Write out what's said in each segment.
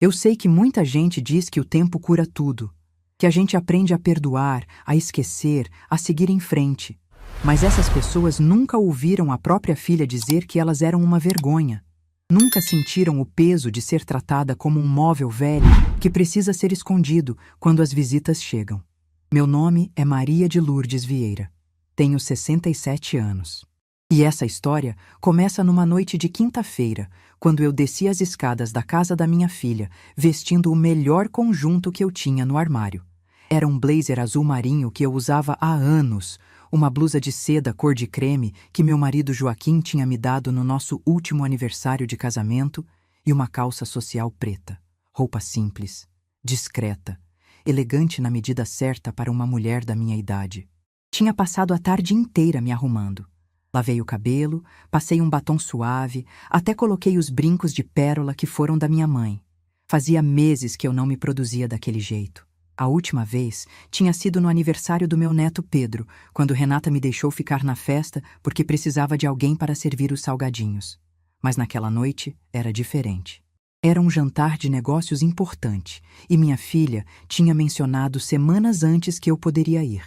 Eu sei que muita gente diz que o tempo cura tudo, que a gente aprende a perdoar, a esquecer, a seguir em frente. Mas essas pessoas nunca ouviram a própria filha dizer que elas eram uma vergonha. Nunca sentiram o peso de ser tratada como um móvel velho que precisa ser escondido quando as visitas chegam. Meu nome é Maria de Lourdes Vieira. Tenho 67 anos. E essa história começa numa noite de quinta-feira, quando eu desci as escadas da casa da minha filha, vestindo o melhor conjunto que eu tinha no armário. Era um blazer azul marinho que eu usava há anos, uma blusa de seda cor de creme que meu marido Joaquim tinha me dado no nosso último aniversário de casamento e uma calça social preta. Roupa simples, discreta, elegante na medida certa para uma mulher da minha idade. Tinha passado a tarde inteira me arrumando. Lavei o cabelo, passei um batom suave, até coloquei os brincos de pérola que foram da minha mãe. Fazia meses que eu não me produzia daquele jeito. A última vez tinha sido no aniversário do meu neto Pedro, quando Renata me deixou ficar na festa porque precisava de alguém para servir os salgadinhos. Mas naquela noite era diferente. Era um jantar de negócios importante e minha filha tinha mencionado semanas antes que eu poderia ir.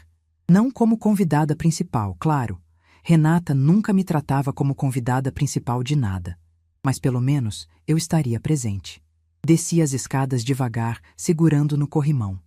Não como convidada principal, claro. Renata nunca me tratava como convidada principal de nada, mas pelo menos eu estaria presente. Desci as escadas devagar, segurando no corrimão.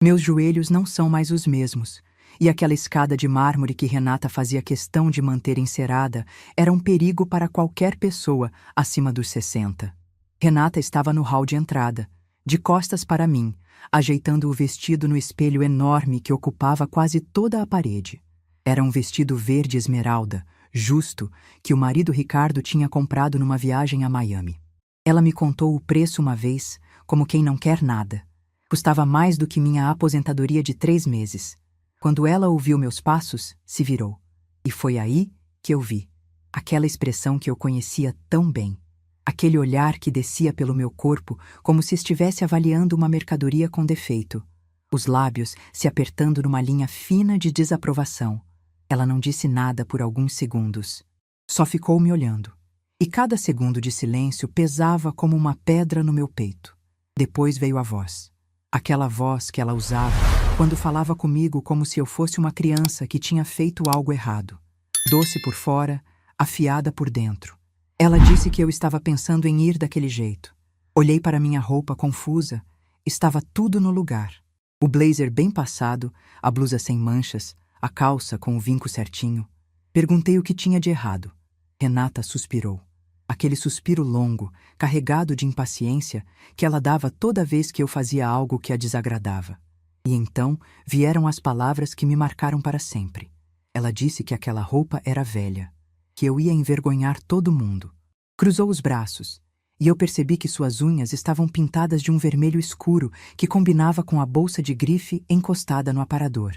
Meus joelhos não são mais os mesmos, e aquela escada de mármore que Renata fazia questão de manter encerada era um perigo para qualquer pessoa acima dos 60. Renata estava no hall de entrada, de costas para mim, ajeitando o vestido no espelho enorme que ocupava quase toda a parede. Era um vestido verde esmeralda, justo, que o marido Ricardo tinha comprado numa viagem a Miami. Ela me contou o preço uma vez, como quem não quer nada. Custava mais do que minha aposentadoria de 3 meses. Quando ela ouviu meus passos, se virou. E foi aí que eu vi. Aquela expressão que eu conhecia tão bem. Aquele olhar que descia pelo meu corpo como se estivesse avaliando uma mercadoria com defeito. Os lábios se apertando numa linha fina de desaprovação. Ela não disse nada por alguns segundos. Só ficou me olhando. E cada segundo de silêncio pesava como uma pedra no meu peito. Depois veio a voz. Aquela voz que ela usava quando falava comigo como se eu fosse uma criança que tinha feito algo errado. Doce por fora, afiada por dentro. Ela disse que eu estava pensando em ir daquele jeito. Olhei para minha roupa confusa. Estava tudo no lugar. O blazer bem passado, a blusa sem manchas, a calça com o vinco certinho. Perguntei o que tinha de errado. Renata suspirou. Aquele suspiro longo, carregado de impaciência, que ela dava toda vez que eu fazia algo que a desagradava. E então vieram as palavras que me marcaram para sempre. Ela disse que aquela roupa era velha, que eu ia envergonhar todo mundo. Cruzou os braços, e eu percebi que suas unhas estavam pintadas de um vermelho escuro que combinava com a bolsa de grife encostada no aparador.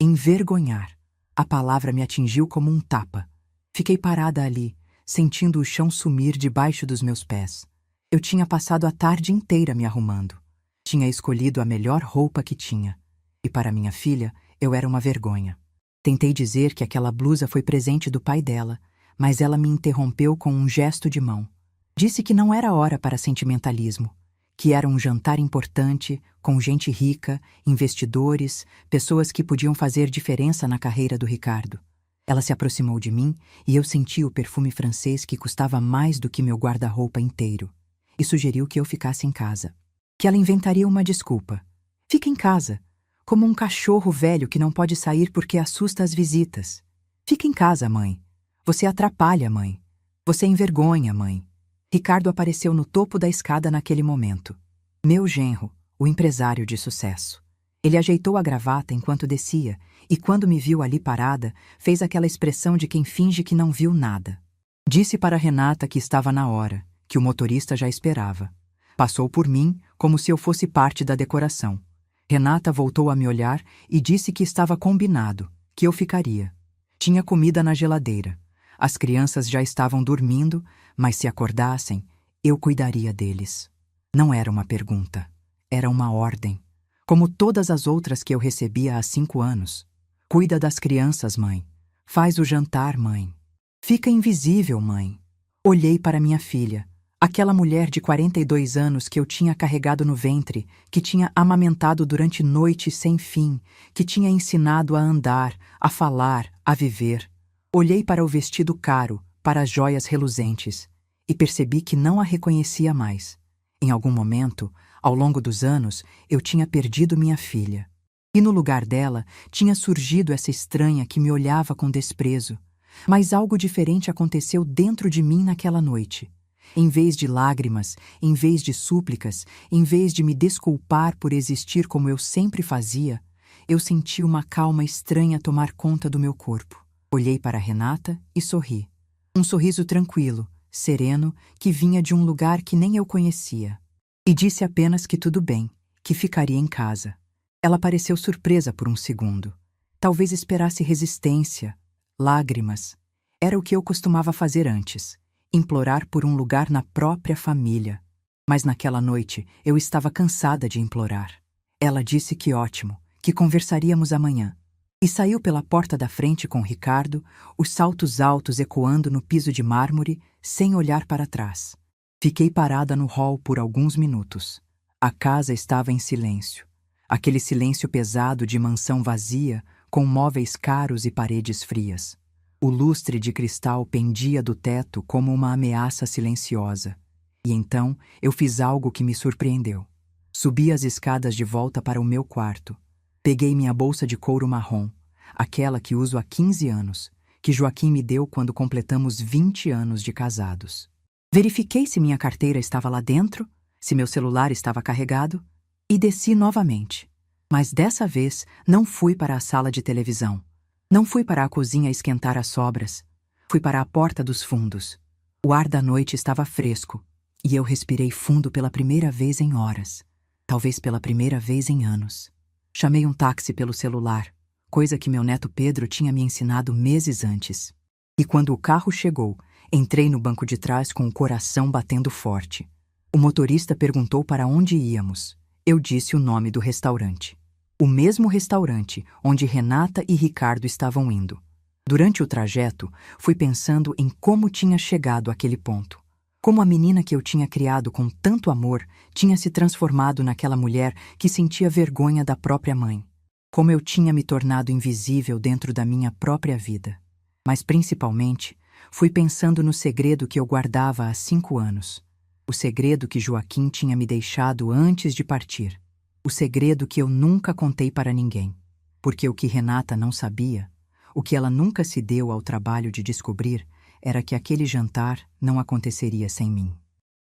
Envergonhar. A palavra me atingiu como um tapa. Fiquei parada ali, sentindo o chão sumir debaixo dos meus pés. Eu tinha passado a tarde inteira me arrumando. Tinha escolhido a melhor roupa que tinha. E para minha filha, eu era uma vergonha. Tentei dizer que aquela blusa foi presente do pai dela, mas ela me interrompeu com um gesto de mão. Disse que não era hora para sentimentalismo, que era um jantar importante, com gente rica, investidores, pessoas que podiam fazer diferença na carreira do Ricardo. Ela se aproximou de mim e eu senti o perfume francês que custava mais do que meu guarda-roupa inteiro, e sugeriu que eu ficasse em casa. Que ela inventaria uma desculpa. Fica em casa, como um cachorro velho que não pode sair porque assusta as visitas. Fica em casa, mãe. Você atrapalha, mãe. Você envergonha, mãe. Ricardo apareceu no topo da escada naquele momento. Meu genro, o empresário de sucesso. Ele ajeitou a gravata enquanto descia e, quando me viu ali parada, fez aquela expressão de quem finge que não viu nada. Disse para Renata que estava na hora, que o motorista já esperava. Passou por mim como se eu fosse parte da decoração. Renata voltou a me olhar e disse que estava combinado, que eu ficaria. Tinha comida na geladeira. As crianças já estavam dormindo, mas se acordassem, eu cuidaria deles. Não era uma pergunta, era uma ordem. Como todas as outras que eu recebia há 5 anos. Cuida das crianças, mãe. Faz o jantar, mãe. Fica invisível, mãe. Olhei para minha filha. Aquela mulher de 42 anos que eu tinha carregado no ventre, que tinha amamentado durante noites sem fim, que tinha ensinado a andar, a falar, a viver. Olhei para o vestido caro, para as joias reluzentes, e percebi que não a reconhecia mais. Em algum momento, ao longo dos anos, eu tinha perdido minha filha. E no lugar dela, tinha surgido essa estranha que me olhava com desprezo. Mas algo diferente aconteceu dentro de mim naquela noite. Em vez de lágrimas, em vez de súplicas, em vez de me desculpar por existir como eu sempre fazia, eu senti uma calma estranha tomar conta do meu corpo. Olhei para Renata e sorri. Um sorriso tranquilo, sereno, que vinha de um lugar que nem eu conhecia. E disse apenas que tudo bem, que ficaria em casa. Ela pareceu surpresa por um segundo. Talvez esperasse resistência, lágrimas. Era o que eu costumava fazer antes. Implorar por um lugar na própria família. Mas naquela noite eu estava cansada de implorar. Ela disse que ótimo, que conversaríamos amanhã. E saiu pela porta da frente com Ricardo, os saltos altos ecoando no piso de mármore, sem olhar para trás. Fiquei parada no hall por alguns minutos. A casa estava em silêncio. Aquele silêncio pesado de mansão vazia, com móveis caros e paredes frias. O lustre de cristal pendia do teto como uma ameaça silenciosa. E então eu fiz algo que me surpreendeu. Subi as escadas de volta para o meu quarto. Peguei minha bolsa de couro marrom, aquela que uso há 15 anos, que Joaquim me deu quando completamos 20 anos de casados. Verifiquei se minha carteira estava lá dentro, se meu celular estava carregado, e desci novamente. Mas dessa vez não fui para a sala de televisão. Não fui para a cozinha esquentar as sobras. Fui para a porta dos fundos. O ar da noite estava fresco, e eu respirei fundo pela primeira vez em horas. Talvez pela primeira vez em anos. Chamei um táxi pelo celular, coisa que meu neto Pedro tinha me ensinado meses antes. E quando o carro chegou, entrei no banco de trás com o coração batendo forte. O motorista perguntou para onde íamos. Eu disse o nome do restaurante. O mesmo restaurante onde Renata e Ricardo estavam indo. Durante o trajeto, fui pensando em como tinha chegado àquele ponto. Como a menina que eu tinha criado com tanto amor tinha se transformado naquela mulher que sentia vergonha da própria mãe. Como eu tinha me tornado invisível dentro da minha própria vida. Mas principalmente, fui pensando no segredo que eu guardava há 5 anos. O segredo que Joaquim tinha me deixado antes de partir. O segredo que eu nunca contei para ninguém. Porque o que Renata não sabia, o que ela nunca se deu ao trabalho de descobrir, era que aquele jantar não aconteceria sem mim.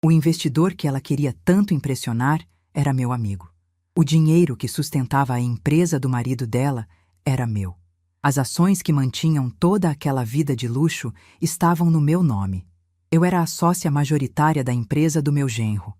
O investidor que ela queria tanto impressionar era meu amigo. O dinheiro que sustentava a empresa do marido dela era meu. As ações que mantinham toda aquela vida de luxo estavam no meu nome. Eu era a sócia majoritária da empresa do meu genro.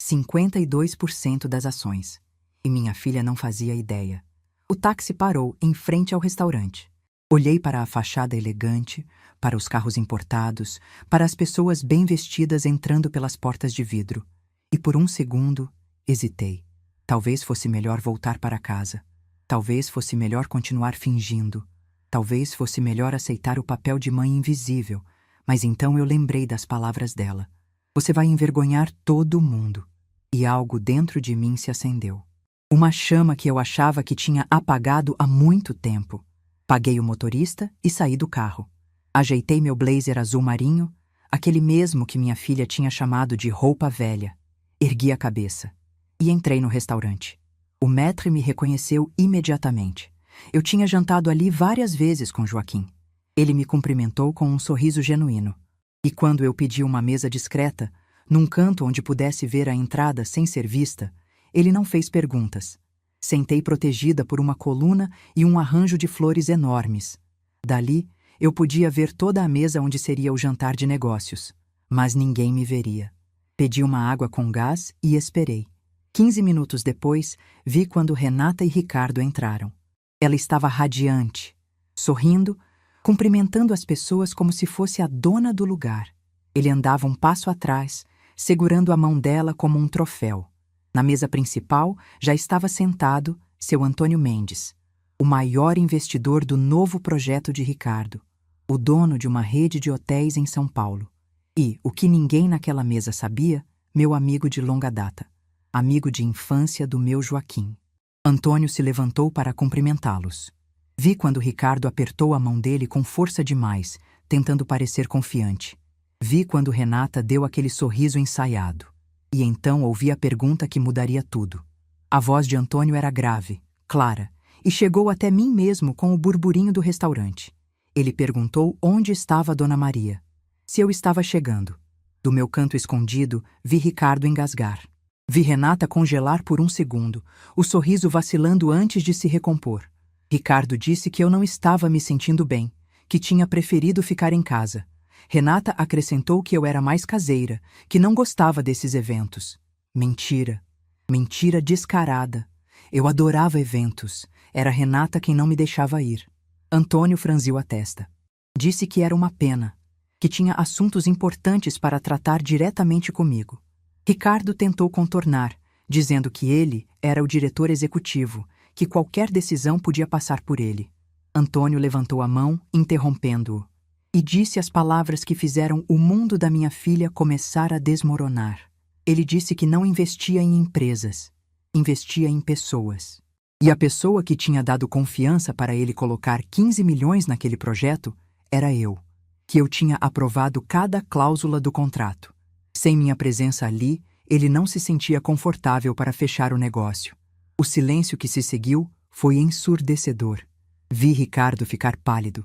52% das ações. E minha filha não fazia ideia. O táxi parou em frente ao restaurante. Olhei para a fachada elegante, para os carros importados, para as pessoas bem vestidas entrando pelas portas de vidro. E por um segundo, hesitei. Talvez fosse melhor voltar para casa. Talvez fosse melhor continuar fingindo. Talvez fosse melhor aceitar o papel de mãe invisível. Mas então eu lembrei das palavras dela. Você vai envergonhar todo mundo. E algo dentro de mim se acendeu. Uma chama que eu achava que tinha apagado há muito tempo. Paguei o motorista e saí do carro. Ajeitei meu blazer azul marinho, aquele mesmo que minha filha tinha chamado de roupa velha. Ergui a cabeça e entrei no restaurante. O maître me reconheceu imediatamente. Eu tinha jantado ali várias vezes com Joaquim. Ele me cumprimentou com um sorriso genuíno. E quando eu pedi uma mesa discreta, num canto onde pudesse ver a entrada sem ser vista, ele não fez perguntas. Sentei protegida por uma coluna e um arranjo de flores enormes. Dali, eu podia ver toda a mesa onde seria o jantar de negócios. Mas ninguém me veria. Pedi uma água com gás e esperei. 15 minutos depois, vi quando Renata e Ricardo entraram. Ela estava radiante, sorrindo, cumprimentando as pessoas como se fosse a dona do lugar. Ele andava um passo atrás, segurando a mão dela como um troféu. Na mesa principal já estava sentado seu Antônio Mendes, o maior investidor do novo projeto de Ricardo, o dono de uma rede de hotéis em São Paulo. E, o que ninguém naquela mesa sabia, meu amigo de longa data, amigo de infância do meu Joaquim. Antônio se levantou para cumprimentá-los. Vi quando Ricardo apertou a mão dele com força demais, tentando parecer confiante. Vi quando Renata deu aquele sorriso ensaiado. E então ouvi a pergunta que mudaria tudo. A voz de Antônio era grave, clara, e chegou até mim mesmo com o burburinho do restaurante. Ele perguntou onde estava Dona Maria. Se eu estava chegando. Do meu canto escondido, vi Ricardo engasgar. Vi Renata congelar por um segundo, o sorriso vacilando antes de se recompor. Ricardo disse que eu não estava me sentindo bem, que tinha preferido ficar em casa. Renata acrescentou que eu era mais caseira, que não gostava desses eventos. Mentira. Mentira descarada. Eu adorava eventos. Era Renata quem não me deixava ir. Antônio franziu a testa. Disse que era uma pena, que tinha assuntos importantes para tratar diretamente comigo. Ricardo tentou contornar, dizendo que ele era o diretor executivo, que qualquer decisão podia passar por ele. Antônio levantou a mão, interrompendo-o, e disse as palavras que fizeram o mundo da minha filha começar a desmoronar. Ele disse que não investia em empresas, investia em pessoas. E a pessoa que tinha dado confiança para ele colocar 15 milhões naquele projeto era eu, que eu tinha aprovado cada cláusula do contrato. Sem minha presença ali, ele não se sentia confortável para fechar o negócio. O silêncio que se seguiu foi ensurdecedor. Vi Ricardo ficar pálido.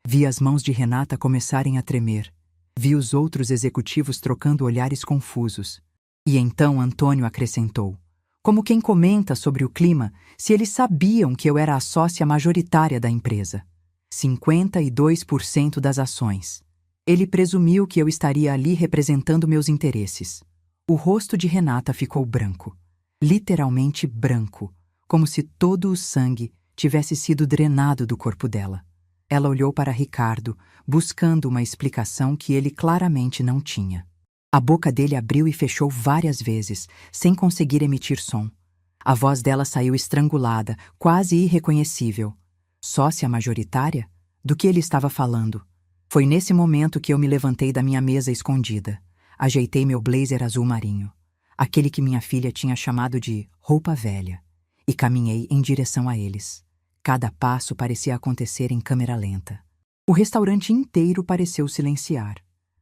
Vi as mãos de Renata começarem a tremer. Vi os outros executivos trocando olhares confusos. E então Antônio acrescentou, como quem comenta sobre o clima, se eles sabiam que eu era a sócia majoritária da empresa. 52% das ações. Ele presumiu que eu estaria ali representando meus interesses. O rosto de Renata ficou branco. Literalmente branco, como se todo o sangue tivesse sido drenado do corpo dela. Ela olhou para Ricardo, buscando uma explicação que ele claramente não tinha. A boca dele abriu e fechou várias vezes, sem conseguir emitir som. A voz dela saiu estrangulada, quase irreconhecível. Sócia majoritária? Do que ele estava falando? Foi nesse momento que eu me levantei da minha mesa escondida. Ajeitei meu blazer azul marinho, aquele que minha filha tinha chamado de roupa velha, e caminhei em direção a eles. Cada passo parecia acontecer em câmera lenta. O restaurante inteiro pareceu silenciar.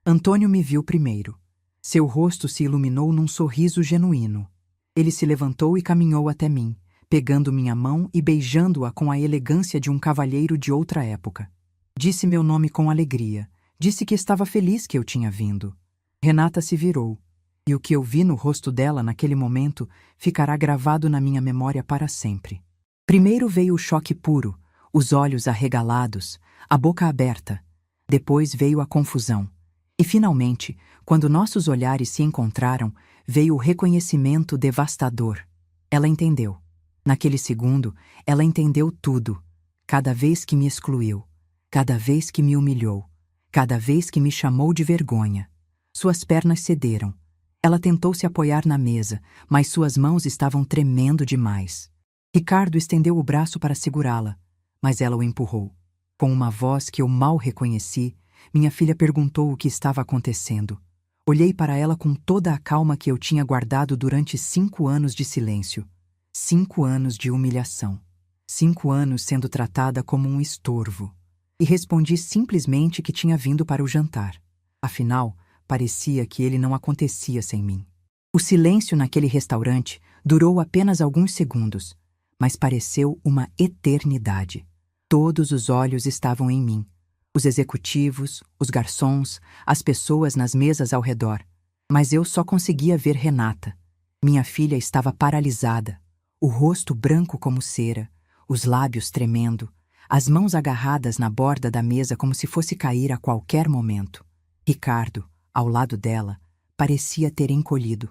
Antônio me viu primeiro. Seu rosto se iluminou num sorriso genuíno. Ele se levantou e caminhou até mim, pegando minha mão e beijando-a com a elegância de um cavalheiro de outra época. Disse meu nome com alegria. Disse que estava feliz que eu tinha vindo. Renata se virou, e o que eu vi no rosto dela naquele momento ficará gravado na minha memória para sempre. Primeiro veio o choque puro, os olhos arregalados, a boca aberta. Depois veio a confusão. E, finalmente, quando nossos olhares se encontraram, veio o reconhecimento devastador. Ela entendeu. Naquele segundo, ela entendeu tudo. Cada vez que me excluiu, cada vez que me humilhou, cada vez que me chamou de vergonha. Suas pernas cederam. Ela tentou se apoiar na mesa, mas suas mãos estavam tremendo demais. Ricardo estendeu o braço para segurá-la, mas ela o empurrou. Com uma voz que eu mal reconheci, minha filha perguntou o que estava acontecendo. Olhei para ela com toda a calma que eu tinha guardado durante 5 anos de silêncio. 5 anos de humilhação. 5 anos sendo tratada como um estorvo. E respondi simplesmente que tinha vindo para o jantar. Afinal, parecia que ele não acontecia sem mim. O silêncio naquele restaurante durou apenas alguns segundos, mas pareceu uma eternidade. Todos os olhos estavam em mim. Os executivos, os garçons, as pessoas nas mesas ao redor. Mas eu só conseguia ver Renata. Minha filha estava paralisada, o rosto branco como cera, os lábios tremendo, as mãos agarradas na borda da mesa como se fosse cair a qualquer momento. Ricardo, ao lado dela, parecia ter encolhido.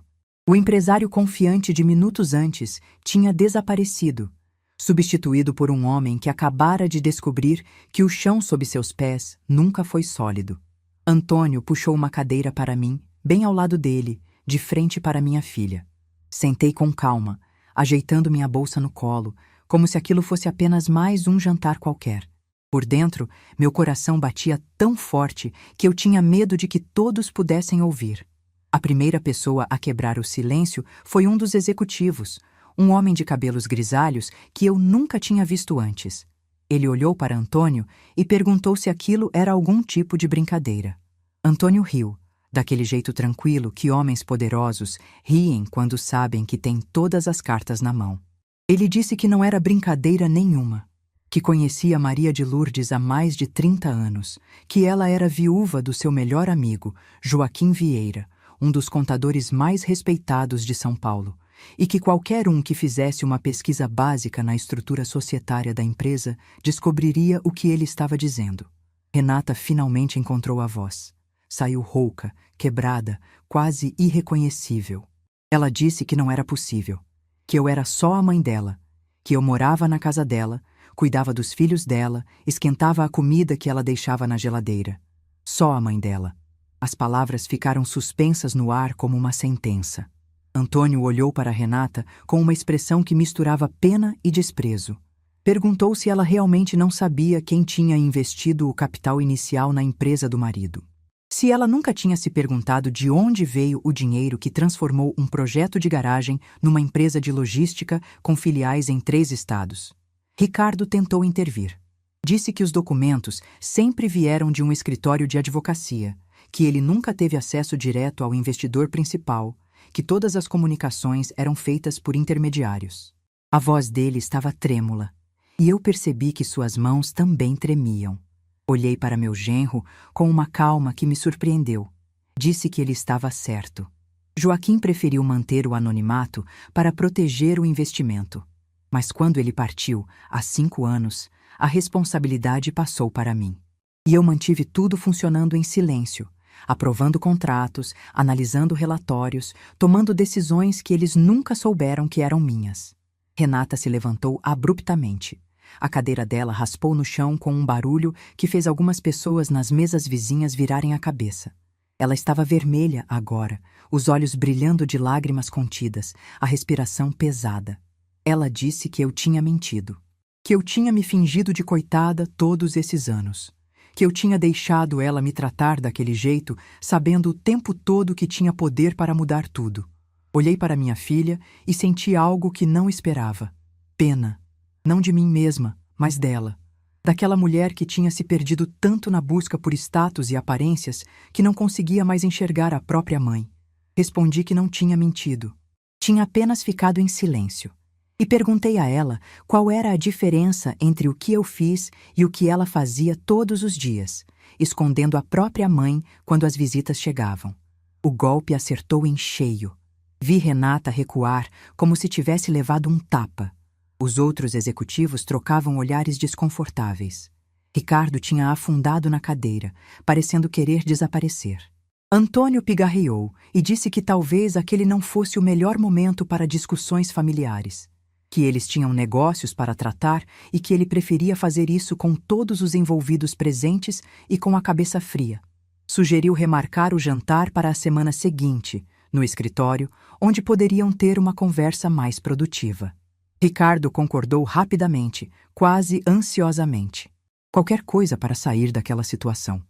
O empresário confiante de minutos antes tinha desaparecido, substituído por um homem que acabara de descobrir que o chão sob seus pés nunca foi sólido. Antônio puxou uma cadeira para mim, bem ao lado dele, de frente para minha filha. Sentei com calma, ajeitando minha bolsa no colo, como se aquilo fosse apenas mais um jantar qualquer. Por dentro, meu coração batia tão forte que eu tinha medo de que todos pudessem ouvir. A primeira pessoa a quebrar o silêncio foi um dos executivos, um homem de cabelos grisalhos que eu nunca tinha visto antes. Ele olhou para Antônio e perguntou se aquilo era algum tipo de brincadeira. Antônio riu, daquele jeito tranquilo que homens poderosos riem quando sabem que têm todas as cartas na mão. Ele disse que não era brincadeira nenhuma, que conhecia Maria de Lourdes há mais de 30 anos, que ela era viúva do seu melhor amigo, Joaquim Vieira, um dos contadores mais respeitados de São Paulo, e que qualquer um que fizesse uma pesquisa básica na estrutura societária da empresa descobriria o que ele estava dizendo. Renata finalmente encontrou a voz. Saiu rouca, quebrada, quase irreconhecível. Ela disse que não era possível, que eu era só a mãe dela, que eu morava na casa dela, cuidava dos filhos dela, esquentava a comida que ela deixava na geladeira. Só a mãe dela. As palavras ficaram suspensas no ar como uma sentença. Antônio olhou para Renata com uma expressão que misturava pena e desprezo. Perguntou se ela realmente não sabia quem tinha investido o capital inicial na empresa do marido. Se ela nunca tinha se perguntado de onde veio o dinheiro que transformou um projeto de garagem numa empresa de logística com filiais em 3 estados. Ricardo tentou intervir. Disse que os documentos sempre vieram de um escritório de advocacia, que ele nunca teve acesso direto ao investidor principal, que todas as comunicações eram feitas por intermediários. A voz dele estava trêmula, e eu percebi que suas mãos também tremiam. Olhei para meu genro com uma calma que me surpreendeu. Disse que ele estava certo. Joaquim preferiu manter o anonimato para proteger o investimento. Mas quando ele partiu, há 5 anos, a responsabilidade passou para mim. E eu mantive tudo funcionando em silêncio, aprovando contratos, analisando relatórios, tomando decisões que eles nunca souberam que eram minhas. Renata se levantou abruptamente. A cadeira dela raspou no chão com um barulho que fez algumas pessoas nas mesas vizinhas virarem a cabeça. Ela estava vermelha agora, os olhos brilhando de lágrimas contidas, a respiração pesada. Ela disse que eu tinha mentido, que eu tinha me fingido de coitada todos esses anos, que eu tinha deixado ela me tratar daquele jeito, sabendo o tempo todo que tinha poder para mudar tudo. Olhei para minha filha e senti algo que não esperava. Pena. Não de mim mesma, mas dela. Daquela mulher que tinha se perdido tanto na busca por status e aparências que não conseguia mais enxergar a própria mãe. Respondi que não tinha mentido. Tinha apenas ficado em silêncio. E perguntei a ela qual era a diferença entre o que eu fiz e o que ela fazia todos os dias, escondendo a própria mãe quando as visitas chegavam. O golpe acertou em cheio. Vi Renata recuar como se tivesse levado um tapa. Os outros executivos trocavam olhares desconfortáveis. Ricardo tinha afundado na cadeira, parecendo querer desaparecer. Antônio pigarreou e disse que talvez aquele não fosse o melhor momento para discussões familiares, que eles tinham negócios para tratar e que ele preferia fazer isso com todos os envolvidos presentes e com a cabeça fria. Sugeriu remarcar o jantar para a semana seguinte, no escritório, onde poderiam ter uma conversa mais produtiva. Ricardo concordou rapidamente, quase ansiosamente. Qualquer coisa para sair daquela situação.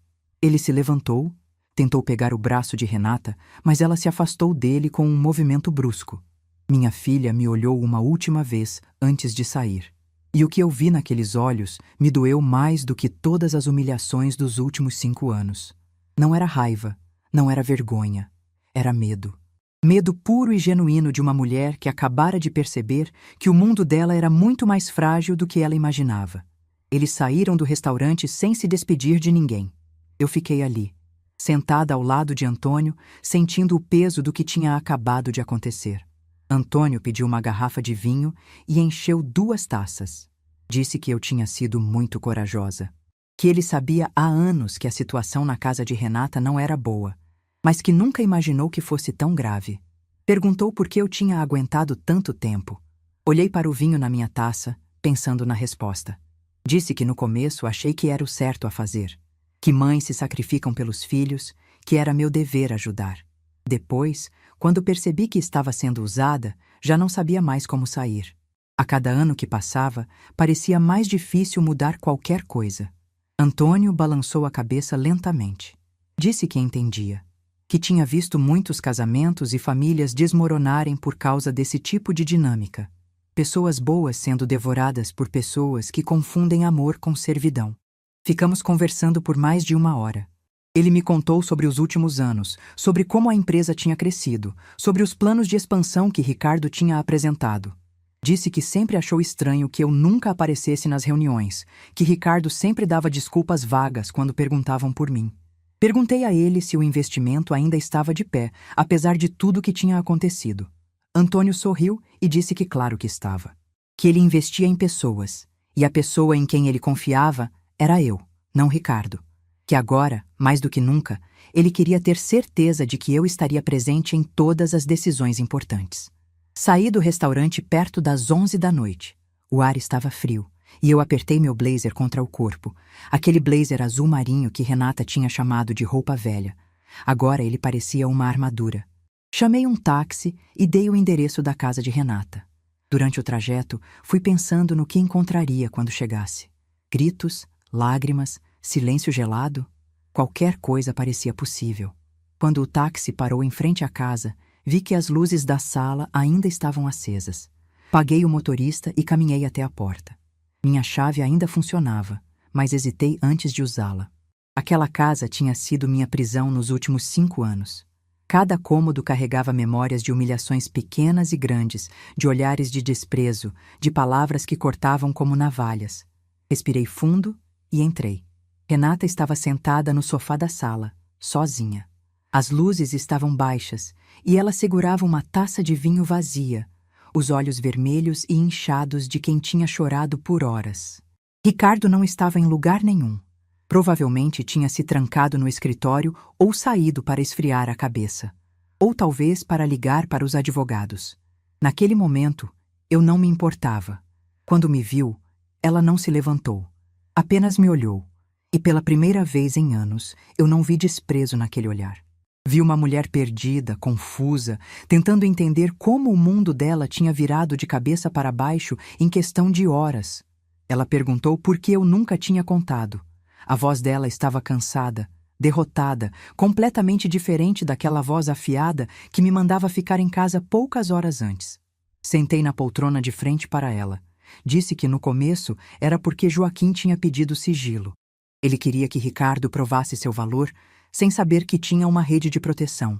Ele se levantou, tentou pegar o braço de Renata, mas ela se afastou dele com um movimento brusco. Minha filha me olhou uma última vez antes de sair. E o que eu vi naqueles olhos me doeu mais do que todas as humilhações dos últimos 5 anos. Não era raiva, não era vergonha, era medo. Medo puro e genuíno de uma mulher que acabara de perceber que o mundo dela era muito mais frágil do que ela imaginava. Eles saíram do restaurante sem se despedir de ninguém. Eu fiquei ali, sentada ao lado de Antônio, sentindo o peso do que tinha acabado de acontecer. Antônio pediu uma garrafa de vinho e encheu 2 taças. Disse que eu tinha sido muito corajosa, que ele sabia há anos que a situação na casa de Renata não era boa, mas que nunca imaginou que fosse tão grave. Perguntou por que eu tinha aguentado tanto tempo. Olhei para o vinho na minha taça, pensando na resposta. Disse que no começo achei que era o certo a fazer, que mães se sacrificam pelos filhos, que era meu dever ajudar. Depois, quando percebi que estava sendo usada, já não sabia mais como sair. A cada ano que passava, parecia mais difícil mudar qualquer coisa. Antônio balançou a cabeça lentamente. Disse que entendia, que tinha visto muitos casamentos e famílias desmoronarem por causa desse tipo de dinâmica. Pessoas boas sendo devoradas por pessoas que confundem amor com servidão. Ficamos conversando por mais de 1 hora. Ele me contou sobre os últimos anos, sobre como a empresa tinha crescido, sobre os planos de expansão que Ricardo tinha apresentado. Disse que sempre achou estranho que eu nunca aparecesse nas reuniões, que Ricardo sempre dava desculpas vagas quando perguntavam por mim. Perguntei a ele se o investimento ainda estava de pé, apesar de tudo que tinha acontecido. Antônio sorriu e disse que claro que estava. Que ele investia em pessoas, e a pessoa em quem ele confiava era eu, não Ricardo. Que agora, mais do que nunca, ele queria ter certeza de que eu estaria presente em todas as decisões importantes. Saí do restaurante perto das 11 da noite. O ar estava frio, e eu apertei meu blazer contra o corpo, aquele blazer azul marinho que Renata tinha chamado de roupa velha. Agora ele parecia uma armadura. Chamei um táxi e dei o endereço da casa de Renata. Durante o trajeto, fui pensando no que encontraria quando chegasse. Gritos, lágrimas, silêncio gelado. Qualquer coisa parecia possível. Quando o táxi parou em frente à casa, vi que as luzes da sala ainda estavam acesas. Paguei o motorista e caminhei até a porta. Minha chave ainda funcionava, mas hesitei antes de usá-la. Aquela casa tinha sido minha prisão nos últimos 5 anos. Cada cômodo carregava memórias de humilhações pequenas e grandes, de olhares de desprezo, de palavras que cortavam como navalhas. Respirei fundo e entrei. Renata estava sentada no sofá da sala, sozinha. As luzes estavam baixas e ela segurava uma taça de vinho vazia, os olhos vermelhos e inchados de quem tinha chorado por horas. Ricardo não estava em lugar nenhum. Provavelmente tinha se trancado no escritório ou saído para esfriar a cabeça. Ou talvez para ligar para os advogados. Naquele momento, eu não me importava. Quando me viu, ela não se levantou. Apenas me olhou. E pela primeira vez em anos, eu não vi desprezo naquele olhar. Vi uma mulher perdida, confusa, tentando entender como o mundo dela tinha virado de cabeça para baixo em questão de horas. Ela perguntou por que eu nunca tinha contado. A voz dela estava cansada, derrotada, completamente diferente daquela voz afiada que me mandava ficar em casa poucas horas antes. Sentei na poltrona de frente para ela. Disse que no começo era porque Joaquim tinha pedido sigilo. Ele queria que Ricardo provasse seu valor, sem saber que tinha uma rede de proteção.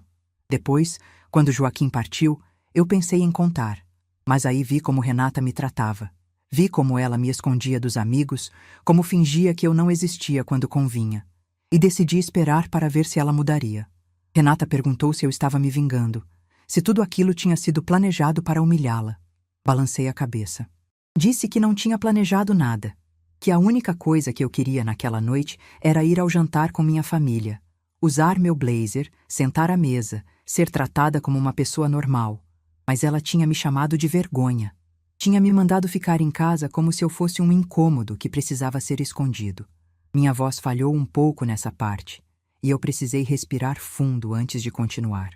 Depois, quando Joaquim partiu, eu pensei em contar, mas aí vi como Renata me tratava. Vi como ela me escondia dos amigos, como fingia que eu não existia quando convinha. E decidi esperar para ver se ela mudaria. Renata perguntou se eu estava me vingando, se tudo aquilo tinha sido planejado para humilhá-la. Balancei a cabeça. Disse que não tinha planejado nada, que a única coisa que eu queria naquela noite era ir ao jantar com minha família, usar meu blazer, sentar à mesa, ser tratada como uma pessoa normal. Mas ela tinha me chamado de vergonha. Tinha me mandado ficar em casa como se eu fosse um incômodo que precisava ser escondido. Minha voz falhou um pouco nessa parte, e eu precisei respirar fundo antes de continuar.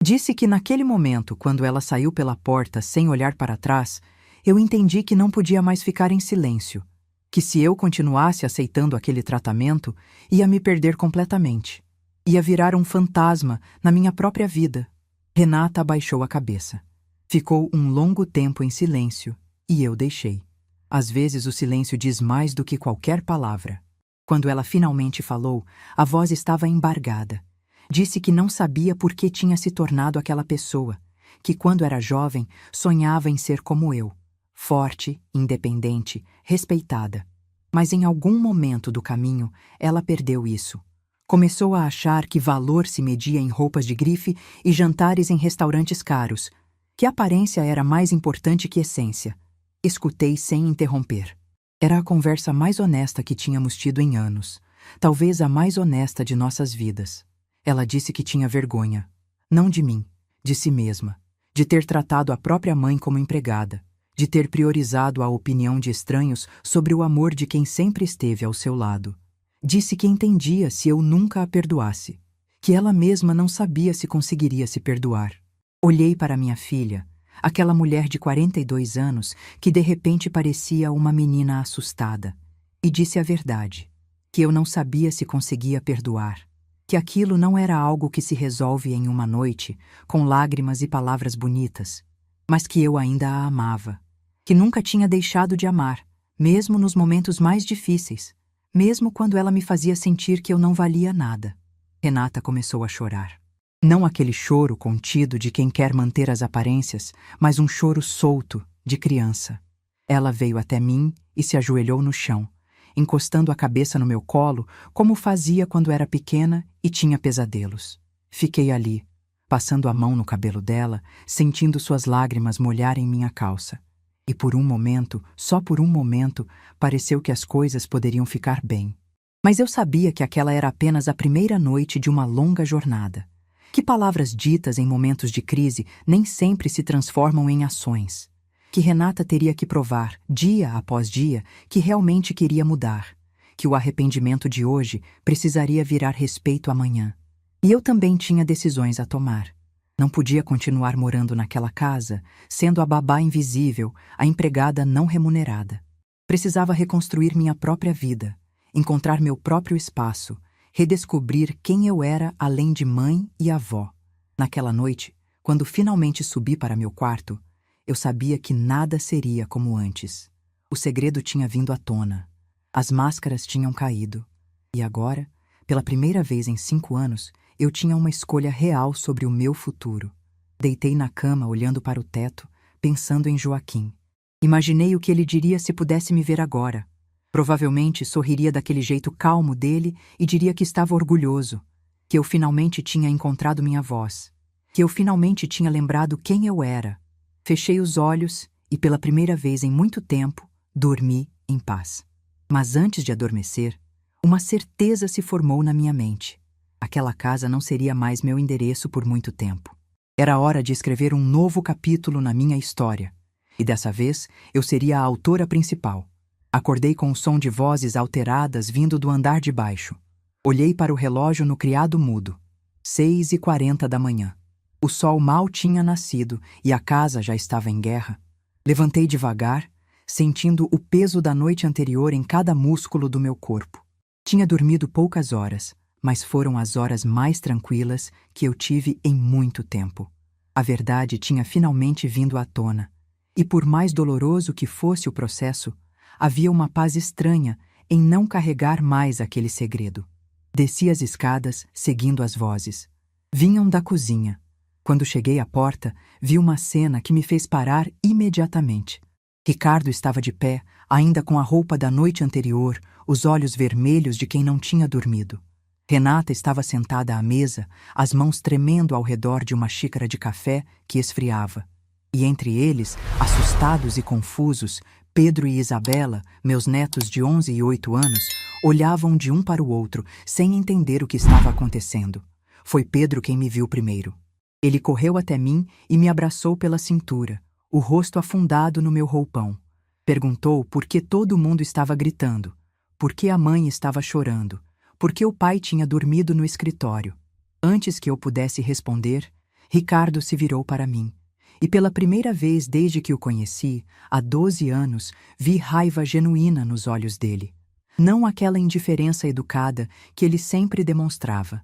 Disse que naquele momento, quando ela saiu pela porta sem olhar para trás, eu entendi que não podia mais ficar em silêncio, que se eu continuasse aceitando aquele tratamento, ia me perder completamente. Ia virar um fantasma na minha própria vida. Renata abaixou a cabeça. Ficou um longo tempo em silêncio, e eu deixei. Às vezes o silêncio diz mais do que qualquer palavra. Quando ela finalmente falou, a voz estava embargada. Disse que não sabia por que tinha se tornado aquela pessoa, que quando era jovem sonhava em ser como eu, forte, independente, respeitada. Mas em algum momento do caminho, ela perdeu isso. Começou a achar que valor se media em roupas de grife e jantares em restaurantes caros, que aparência era mais importante que essência. Escutei sem interromper. Era a conversa mais honesta que tínhamos tido em anos, talvez a mais honesta de nossas vidas. Ela disse que tinha vergonha, não de mim, de si mesma, de ter tratado a própria mãe como empregada, de ter priorizado a opinião de estranhos sobre o amor de quem sempre esteve ao seu lado. Disse que entendia se eu nunca a perdoasse, que ela mesma não sabia se conseguiria se perdoar. Olhei para minha filha, Aquela mulher de 42 anos que de repente parecia uma menina assustada. E disse a verdade, que eu não sabia se conseguia perdoar, que aquilo não era algo que se resolve em uma noite, com lágrimas e palavras bonitas, mas que eu ainda a amava, que nunca tinha deixado de amar, mesmo nos momentos mais difíceis, mesmo quando ela me fazia sentir que eu não valia nada. Renata começou a chorar. Não aquele choro contido de quem quer manter as aparências, mas um choro solto, de criança. Ela veio até mim e se ajoelhou no chão, encostando a cabeça no meu colo, como fazia quando era pequena e tinha pesadelos. Fiquei ali, passando a mão no cabelo dela, sentindo suas lágrimas molharem minha calça. E por um momento, só por um momento, pareceu que as coisas poderiam ficar bem. Mas eu sabia que aquela era apenas a primeira noite de uma longa jornada. Que palavras ditas em momentos de crise nem sempre se transformam em ações. Que Renata teria que provar, dia após dia, que realmente queria mudar. Que o arrependimento de hoje precisaria virar respeito amanhã. E eu também tinha decisões a tomar. Não podia continuar morando naquela casa, sendo a babá invisível, a empregada não remunerada. Precisava reconstruir minha própria vida, encontrar meu próprio espaço, redescobrir quem eu era além de mãe e avó. Naquela noite, quando finalmente subi para meu quarto, eu sabia que nada seria como antes. O segredo tinha vindo à tona. As máscaras tinham caído. E agora, pela primeira vez em 5 anos, eu tinha uma escolha real sobre o meu futuro. Deitei na cama olhando para o teto, pensando em Joaquim. Imaginei o que ele diria se pudesse me ver agora. Provavelmente sorriria daquele jeito calmo dele e diria que estava orgulhoso, que eu finalmente tinha encontrado minha voz, que eu finalmente tinha lembrado quem eu era. Fechei os olhos e, pela primeira vez em muito tempo, dormi em paz. Mas antes de adormecer, uma certeza se formou na minha mente. Aquela casa não seria mais meu endereço por muito tempo. Era hora de escrever um novo capítulo na minha história. E dessa vez, eu seria a autora principal. Acordei com o som de vozes alteradas vindo do andar de baixo. Olhei para o relógio no criado mudo. 6h40 da manhã. O sol mal tinha nascido e a casa já estava em guerra. Levantei devagar, sentindo o peso da noite anterior em cada músculo do meu corpo. Tinha dormido poucas horas, mas foram as horas mais tranquilas que eu tive em muito tempo. A verdade tinha finalmente vindo à tona. E por mais doloroso que fosse o processo, havia uma paz estranha em não carregar mais aquele segredo. Desci as escadas, seguindo as vozes. Vinham da cozinha. Quando cheguei à porta, vi uma cena que me fez parar imediatamente. Ricardo estava de pé, ainda com a roupa da noite anterior, os olhos vermelhos de quem não tinha dormido. Renata estava sentada à mesa, as mãos tremendo ao redor de uma xícara de café que esfriava. E entre eles, assustados e confusos, Pedro e Isabela, meus netos de 11 e 8 anos, olhavam de um para o outro, sem entender o que estava acontecendo. Foi Pedro quem me viu primeiro. Ele correu até mim e me abraçou pela cintura, o rosto afundado no meu roupão. Perguntou por que todo mundo estava gritando, por que a mãe estava chorando, por que o pai tinha dormido no escritório. Antes que eu pudesse responder, Ricardo se virou para mim. E pela primeira vez desde que o conheci, há 12 anos, vi raiva genuína nos olhos dele. Não aquela indiferença educada que ele sempre demonstrava.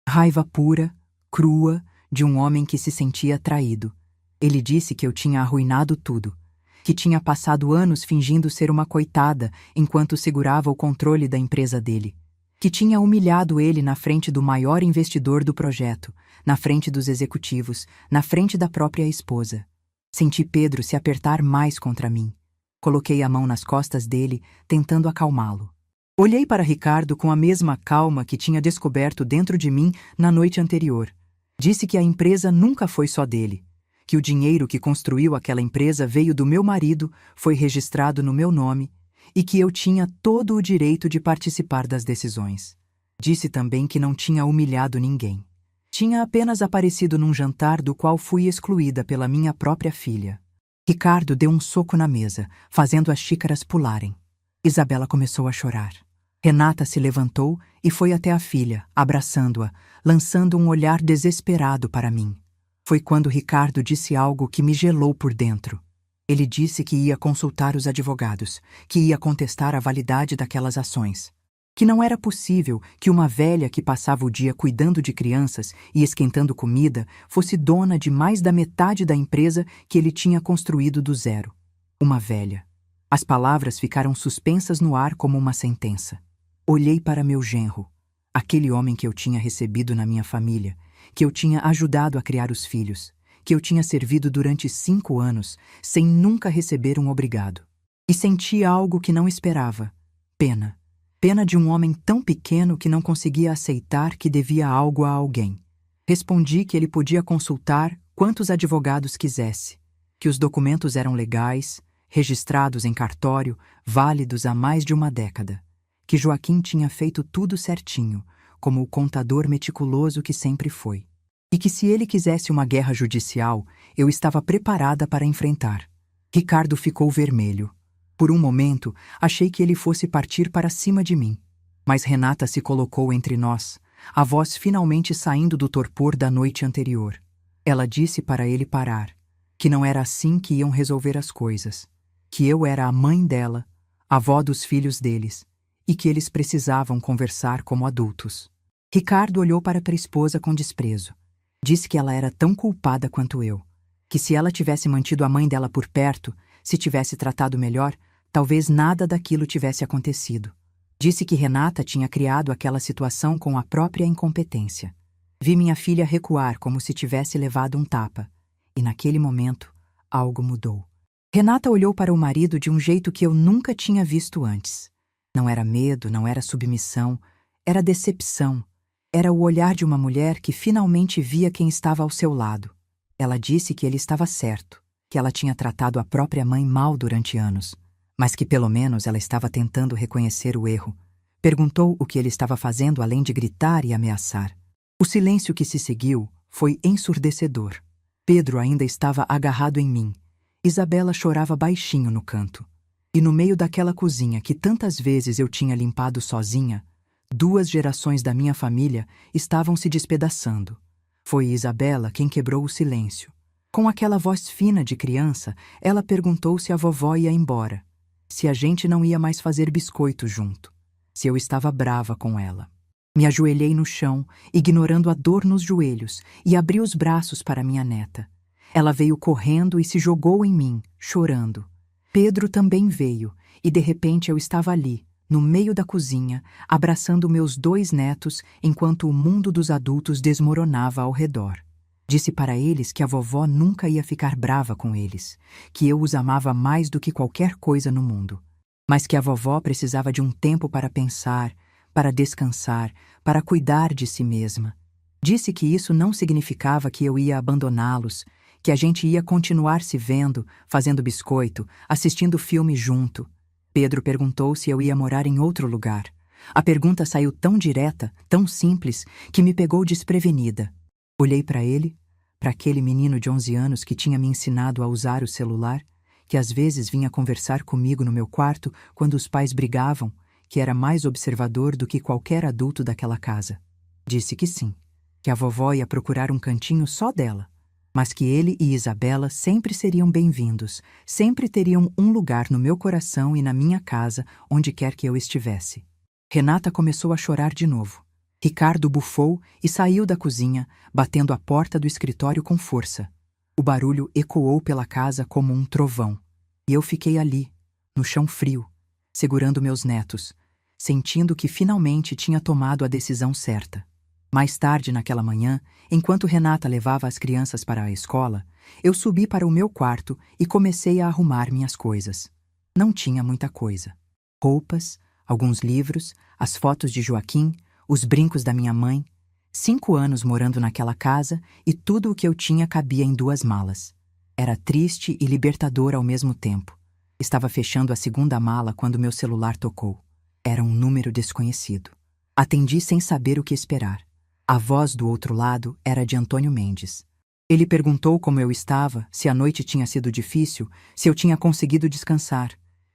Raiva pura, crua, de um homem que se sentia traído. Ele disse que eu tinha arruinado tudo, que tinha passado anos fingindo ser uma coitada enquanto segurava o controle da empresa dele, que tinha humilhado ele na frente do maior investidor do projeto, na frente dos executivos, na frente da própria esposa. Senti Pedro se apertar mais contra mim. Coloquei a mão nas costas dele, tentando acalmá-lo. Olhei para Ricardo com a mesma calma que tinha descoberto dentro de mim na noite anterior. Disse que a empresa nunca foi só dele, que o dinheiro que construiu aquela empresa veio do meu marido, foi registrado no meu nome, e que eu tinha todo o direito de participar das decisões. Disse também que não tinha humilhado ninguém. Tinha apenas aparecido num jantar do qual fui excluída pela minha própria filha. Ricardo deu um soco na mesa, fazendo as xícaras pularem. Isabela começou a chorar. Renata se levantou e foi até a filha, abraçando-a, lançando um olhar desesperado para mim. Foi quando Ricardo disse algo que me gelou por dentro. Ele disse que ia consultar os advogados, que ia contestar a validade daquelas ações. Que não era possível que uma velha que passava o dia cuidando de crianças e esquentando comida fosse dona de mais da metade da empresa que ele tinha construído do zero. Uma velha. As palavras ficaram suspensas no ar como uma sentença. Olhei para meu genro, aquele homem que eu tinha recebido na minha família, que eu tinha ajudado a criar os filhos, que eu tinha servido durante 5 anos, sem nunca receber um obrigado. E senti algo que não esperava. Pena. Pena de um homem tão pequeno que não conseguia aceitar que devia algo a alguém. Respondi que ele podia consultar quantos advogados quisesse, que os documentos eram legais, registrados em cartório, válidos há mais de uma década, que Joaquim tinha feito tudo certinho, como o contador meticuloso que sempre foi, e que se ele quisesse uma guerra judicial, eu estava preparada para enfrentar. Ricardo ficou vermelho. Por um momento, achei que ele fosse partir para cima de mim. Mas Renata se colocou entre nós, a voz finalmente saindo do torpor da noite anterior. Ela disse para ele parar, que não era assim que iam resolver as coisas, que eu era a mãe dela, avó dos filhos deles, e que eles precisavam conversar como adultos. Ricardo olhou para a esposa com desprezo. Disse que ela era tão culpada quanto eu, que se ela tivesse mantido a mãe dela por perto, se tivesse tratado melhor, talvez nada daquilo tivesse acontecido. Disse que Renata tinha criado aquela situação com a própria incompetência. Vi minha filha recuar como se tivesse levado um tapa, e naquele momento, algo mudou. Renata olhou para o marido de um jeito que eu nunca tinha visto antes. Não era medo, não era submissão, era decepção. Era o olhar de uma mulher que finalmente via quem estava ao seu lado. Ela disse que ele estava certo, que ela tinha tratado a própria mãe mal durante anos, mas que pelo menos ela estava tentando reconhecer o erro. Perguntou o que ele estava fazendo além de gritar e ameaçar. O silêncio que se seguiu foi ensurdecedor. Pedro ainda estava agarrado em mim. Isabela chorava baixinho no canto. E no meio daquela cozinha que tantas vezes eu tinha limpado sozinha, 2 gerações da minha família estavam se despedaçando. Foi Isabela quem quebrou o silêncio. Com aquela voz fina de criança, ela perguntou se a vovó ia embora, se a gente não ia mais fazer biscoito junto, se eu estava brava com ela. Me ajoelhei no chão, ignorando a dor nos joelhos, e abri os braços para minha neta. Ela veio correndo e se jogou em mim, chorando. Pedro também veio, e de repente eu estava ali, no meio da cozinha, abraçando meus 2 netos enquanto o mundo dos adultos desmoronava ao redor. Disse para eles que a vovó nunca ia ficar brava com eles, que eu os amava mais do que qualquer coisa no mundo, mas que a vovó precisava de um tempo para pensar, para descansar, para cuidar de si mesma. Disse que isso não significava que eu ia abandoná-los, que a gente ia continuar se vendo, fazendo biscoito, assistindo filme junto. Pedro perguntou se eu ia morar em outro lugar. A pergunta saiu tão direta, tão simples, que me pegou desprevenida. Olhei para ele, para aquele menino de 11 anos que tinha me ensinado a usar o celular, que às vezes vinha conversar comigo no meu quarto quando os pais brigavam, que era mais observador do que qualquer adulto daquela casa. Disse que sim, que a vovó ia procurar um cantinho só dela, mas que ele e Isabela sempre seriam bem-vindos, sempre teriam um lugar no meu coração e na minha casa, onde quer que eu estivesse. Renata começou a chorar de novo. Ricardo bufou e saiu da cozinha, batendo a porta do escritório com força. O barulho ecoou pela casa como um trovão. E eu fiquei ali, no chão frio, segurando meus netos, sentindo que finalmente tinha tomado a decisão certa. Mais tarde naquela manhã, enquanto Renata levava as crianças para a escola, eu subi para o meu quarto e comecei a arrumar minhas coisas. Não tinha muita coisa. Roupas, alguns livros, as fotos de Joaquim, os brincos da minha mãe. 5 anos morando naquela casa e tudo o que eu tinha cabia em 2 malas. Era triste e libertador ao mesmo tempo. Estava fechando a 2ª mala quando meu celular tocou. Era um número desconhecido. Atendi sem saber o que esperar. A voz do outro lado era de Antônio Mendes. Ele perguntou como eu estava, se a noite tinha sido difícil, se eu tinha conseguido descansar.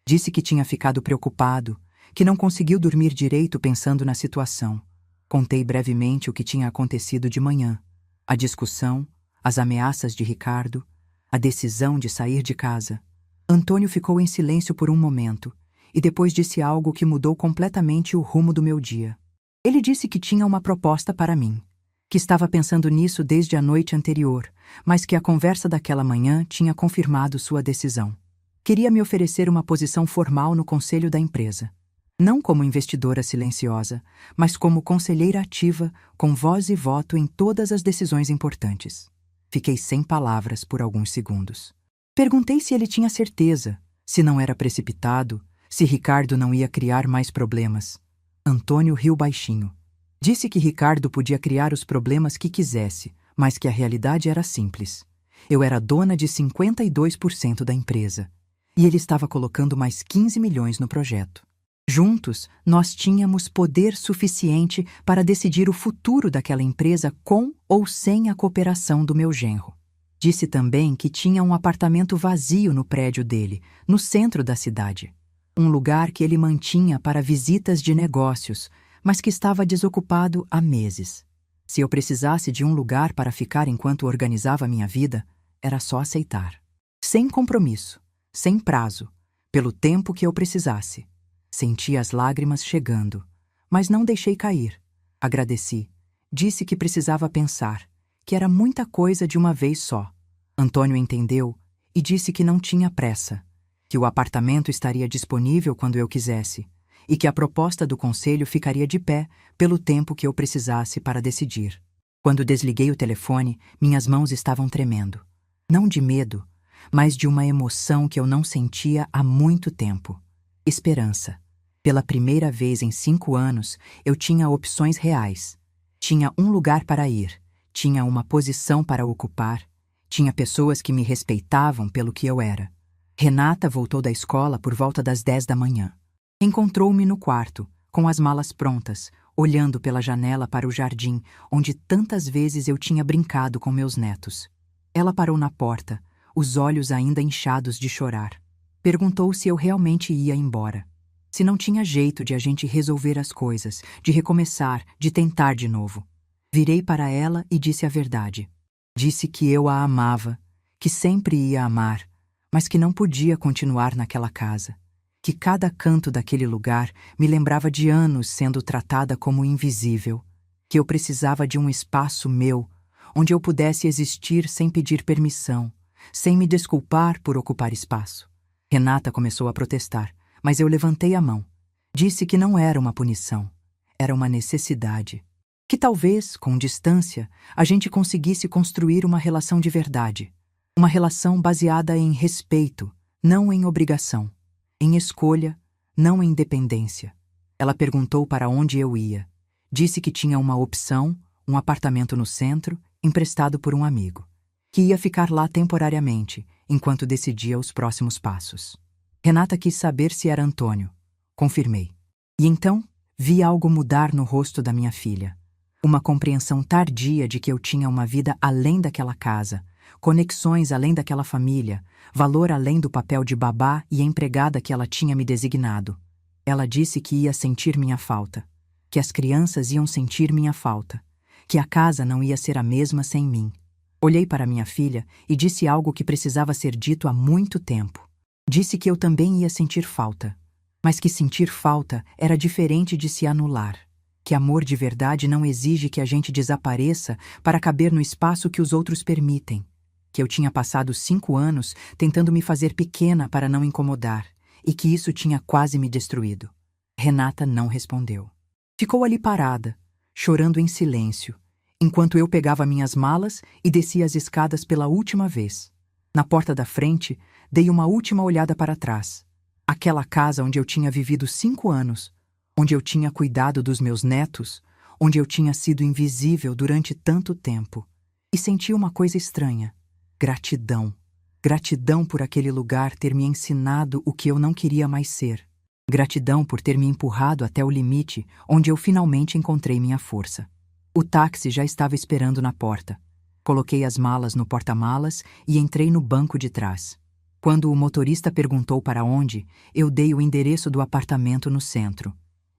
Disse que tinha ficado preocupado, que não conseguiu dormir direito pensando na situação. Contei brevemente o que tinha acontecido de manhã. A discussão, as ameaças de Ricardo, a decisão de sair de casa. Antônio ficou em silêncio por um momento e depois disse algo que mudou completamente o rumo do meu dia. Ele disse que tinha uma proposta para mim, que estava pensando nisso desde a noite anterior, mas que a conversa daquela manhã tinha confirmado sua decisão. Queria me oferecer uma posição formal no conselho da empresa. Não como investidora silenciosa, mas como conselheira ativa, com voz e voto em todas as decisões importantes. Fiquei sem palavras por alguns segundos. Perguntei se ele tinha certeza, se não era precipitado, se Ricardo não ia criar mais problemas. Antônio riu baixinho. Disse que Ricardo podia criar os problemas que quisesse, mas que a realidade era simples. Eu era dona de 52% da empresa, e ele estava colocando mais 15 milhões no projeto. Juntos, nós tínhamos poder suficiente para decidir o futuro daquela empresa com ou sem a cooperação do meu genro. Disse também que tinha um apartamento vazio no prédio dele, no centro da cidade. Um lugar que ele mantinha para visitas de negócios, mas que estava desocupado há meses. Se eu precisasse de um lugar para ficar enquanto organizava minha vida, era só aceitar. Sem compromisso, sem prazo, pelo tempo que eu precisasse. Senti as lágrimas chegando, mas não deixei cair. Agradeci. Disse que precisava pensar, que era muita coisa de uma vez só. Antônio entendeu e disse que não tinha pressa, que o apartamento estaria disponível quando eu quisesse e que a proposta do conselho ficaria de pé pelo tempo que eu precisasse para decidir. Quando desliguei o telefone, minhas mãos estavam tremendo. Não de medo, mas de uma emoção que eu não sentia há muito tempo. Esperança. Pela primeira vez em 5 anos, eu tinha opções reais. Tinha um lugar para ir, tinha uma posição para ocupar, tinha pessoas que me respeitavam pelo que eu era. Renata voltou da escola por volta das 10 da manhã. Encontrou-me no quarto, com as malas prontas, olhando pela janela para o jardim, onde tantas vezes eu tinha brincado com meus netos. Ela parou na porta, os olhos ainda inchados de chorar. Perguntou se eu realmente ia embora. Se não tinha jeito de a gente resolver as coisas, de recomeçar, de tentar de novo. Virei para ela e disse a verdade. Disse que eu a amava, que sempre ia amar, mas que não podia continuar naquela casa. Que cada canto daquele lugar me lembrava de anos sendo tratada como invisível. Que eu precisava de um espaço meu, onde eu pudesse existir sem pedir permissão, sem me desculpar por ocupar espaço. Renata começou a protestar, mas eu levantei a mão. Disse que não era uma punição, era uma necessidade. Que talvez, com distância, a gente conseguisse construir uma relação de verdade. Uma relação baseada em respeito, não em obrigação. Em escolha, não em dependência. Ela perguntou para onde eu ia. Disse que tinha uma opção, um apartamento no centro, emprestado por um amigo. Que ia ficar lá temporariamente, enquanto decidia os próximos passos. Renata quis saber se era Antônio. Confirmei. E então, vi algo mudar no rosto da minha filha. Uma compreensão tardia de que eu tinha uma vida além daquela casa, conexões além daquela família, valor além do papel de babá e empregada que ela tinha me designado. Ela disse que ia sentir minha falta, que as crianças iam sentir minha falta, que a casa não ia ser a mesma sem mim. Olhei para minha filha e disse algo que precisava ser dito há muito tempo. Disse que eu também ia sentir falta, mas que sentir falta era diferente de se anular, que amor de verdade não exige que a gente desapareça para caber no espaço que os outros permitem, que eu tinha passado 5 anos tentando me fazer pequena para não incomodar e que isso tinha quase me destruído. Renata não respondeu. Ficou ali parada, chorando em silêncio, enquanto eu pegava minhas malas e descia as escadas pela última vez. Na porta da frente, dei uma última olhada para trás. Aquela casa onde eu tinha vivido 5 anos, onde eu tinha cuidado dos meus netos, onde eu tinha sido invisível durante tanto tempo. E senti uma coisa estranha. Gratidão. Gratidão por aquele lugar ter me ensinado o que eu não queria mais ser. Gratidão por ter me empurrado até o limite, onde eu finalmente encontrei minha força. O táxi já estava esperando na porta. Coloquei as malas no porta-malas e entrei no banco de trás. Quando o motorista perguntou para onde, eu dei o endereço do apartamento no centro.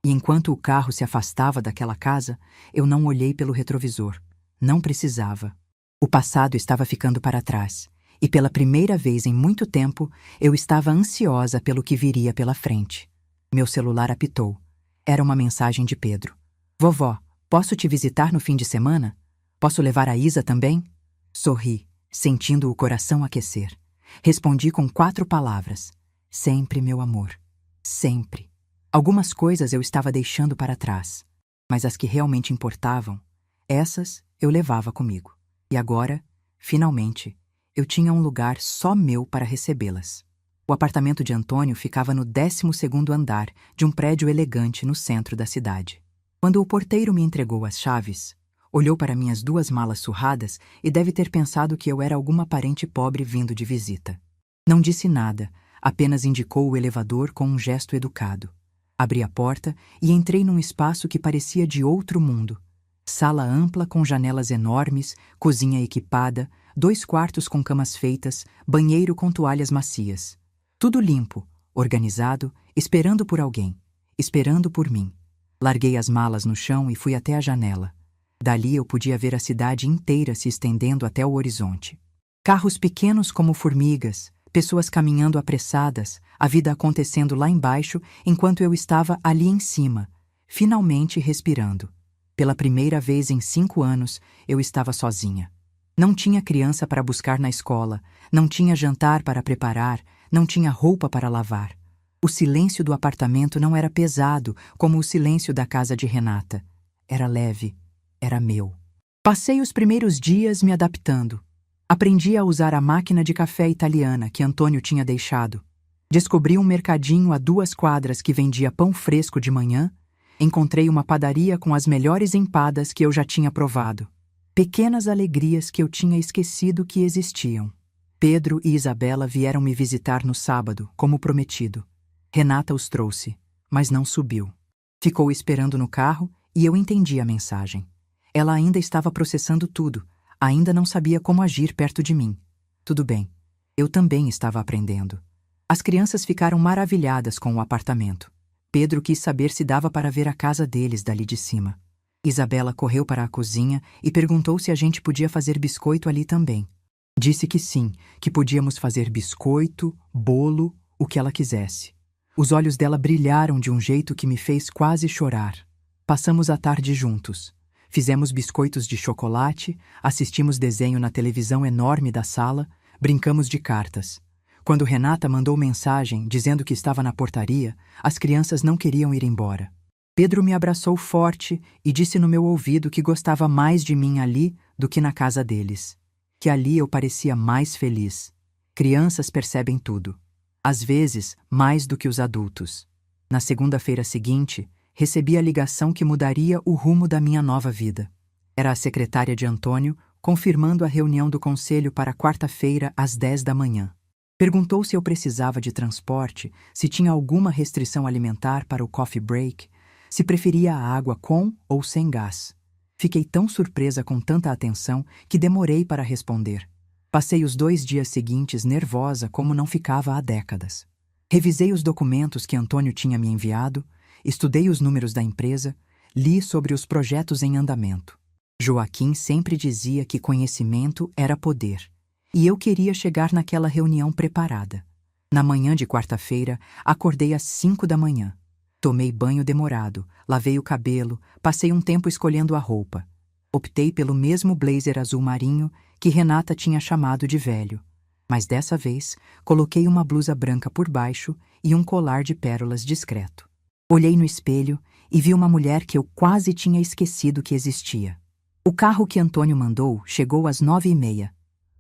E enquanto o carro se afastava daquela casa, eu não olhei pelo retrovisor. Não precisava. O passado estava ficando para trás, e pela primeira vez em muito tempo eu estava ansiosa pelo que viria pela frente. Meu celular apitou. Era uma mensagem de Pedro. Vovó, posso te visitar no fim de semana? Posso levar a Isa também? Sorri, sentindo o coração aquecer. Respondi com 4 palavras. Sempre, meu amor. Sempre. Algumas coisas eu estava deixando para trás, mas as que realmente importavam, essas eu levava comigo. E agora, finalmente, eu tinha um lugar só meu para recebê-las. O apartamento de Antônio ficava no 12º andar de um prédio elegante no centro da cidade. Quando o porteiro me entregou as chaves, olhou para minhas 2 malas surradas e deve ter pensado que eu era alguma parente pobre vindo de visita. Não disse nada, apenas indicou o elevador com um gesto educado. Abri a porta e entrei num espaço que parecia de outro mundo. Sala ampla com janelas enormes, cozinha equipada, 2 quartos com camas feitas, banheiro com toalhas macias. Tudo limpo, organizado, esperando por alguém, esperando por mim. Larguei as malas no chão e fui até a janela. Dali eu podia ver a cidade inteira se estendendo até o horizonte. Carros pequenos como formigas, pessoas caminhando apressadas, a vida acontecendo lá embaixo enquanto eu estava ali em cima, finalmente respirando. Pela primeira vez em 5 anos, eu estava sozinha. Não tinha criança para buscar na escola, não tinha jantar para preparar, não tinha roupa para lavar. O silêncio do apartamento não era pesado como o silêncio da casa de Renata. Era leve, era meu. Passei os primeiros dias me adaptando. Aprendi a usar a máquina de café italiana que Antônio tinha deixado. Descobri um mercadinho a 2 quadras que vendia pão fresco de manhã. Encontrei uma padaria com as melhores empadas que eu já tinha provado. Pequenas alegrias que eu tinha esquecido que existiam. Pedro e Isabela vieram me visitar no sábado, como prometido. Renata os trouxe, mas não subiu. Ficou esperando no carro e eu entendi a mensagem. Ela ainda estava processando tudo, ainda não sabia como agir perto de mim. Tudo bem, eu também estava aprendendo. As crianças ficaram maravilhadas com o apartamento. Pedro quis saber se dava para ver a casa deles dali de cima. Isabela correu para a cozinha e perguntou se a gente podia fazer biscoito ali também. Disse que sim, que podíamos fazer biscoito, bolo, o que ela quisesse. Os olhos dela brilharam de um jeito que me fez quase chorar. Passamos a tarde juntos. Fizemos biscoitos de chocolate, assistimos desenho na televisão enorme da sala, brincamos de cartas. Quando Renata mandou mensagem dizendo que estava na portaria, as crianças não queriam ir embora. Pedro me abraçou forte e disse no meu ouvido que gostava mais de mim ali do que na casa deles. Que ali eu parecia mais feliz. Crianças percebem tudo. Às vezes, mais do que os adultos. Na segunda-feira seguinte, recebi a ligação que mudaria o rumo da minha nova vida. Era a secretária de Antônio, confirmando a reunião do conselho para quarta-feira às 10 da manhã. Perguntou se eu precisava de transporte, se tinha alguma restrição alimentar para o coffee break, se preferia a água com ou sem gás. Fiquei tão surpresa com tanta atenção que demorei para responder. Passei os 2 dias seguintes nervosa como não ficava há décadas. Revisei os documentos que Antônio tinha me enviado, estudei os números da empresa, li sobre os projetos em andamento. Joaquim sempre dizia que conhecimento era poder, e eu queria chegar naquela reunião preparada. Na manhã de quarta-feira, acordei às 5 da manhã. Tomei banho demorado, lavei o cabelo, passei um tempo escolhendo a roupa. Optei pelo mesmo blazer azul marinho que Renata tinha chamado de velho. Mas dessa vez, coloquei uma blusa branca por baixo e um colar de pérolas discreto. Olhei no espelho e vi uma mulher que eu quase tinha esquecido que existia. O carro que Antônio mandou chegou às 9h30.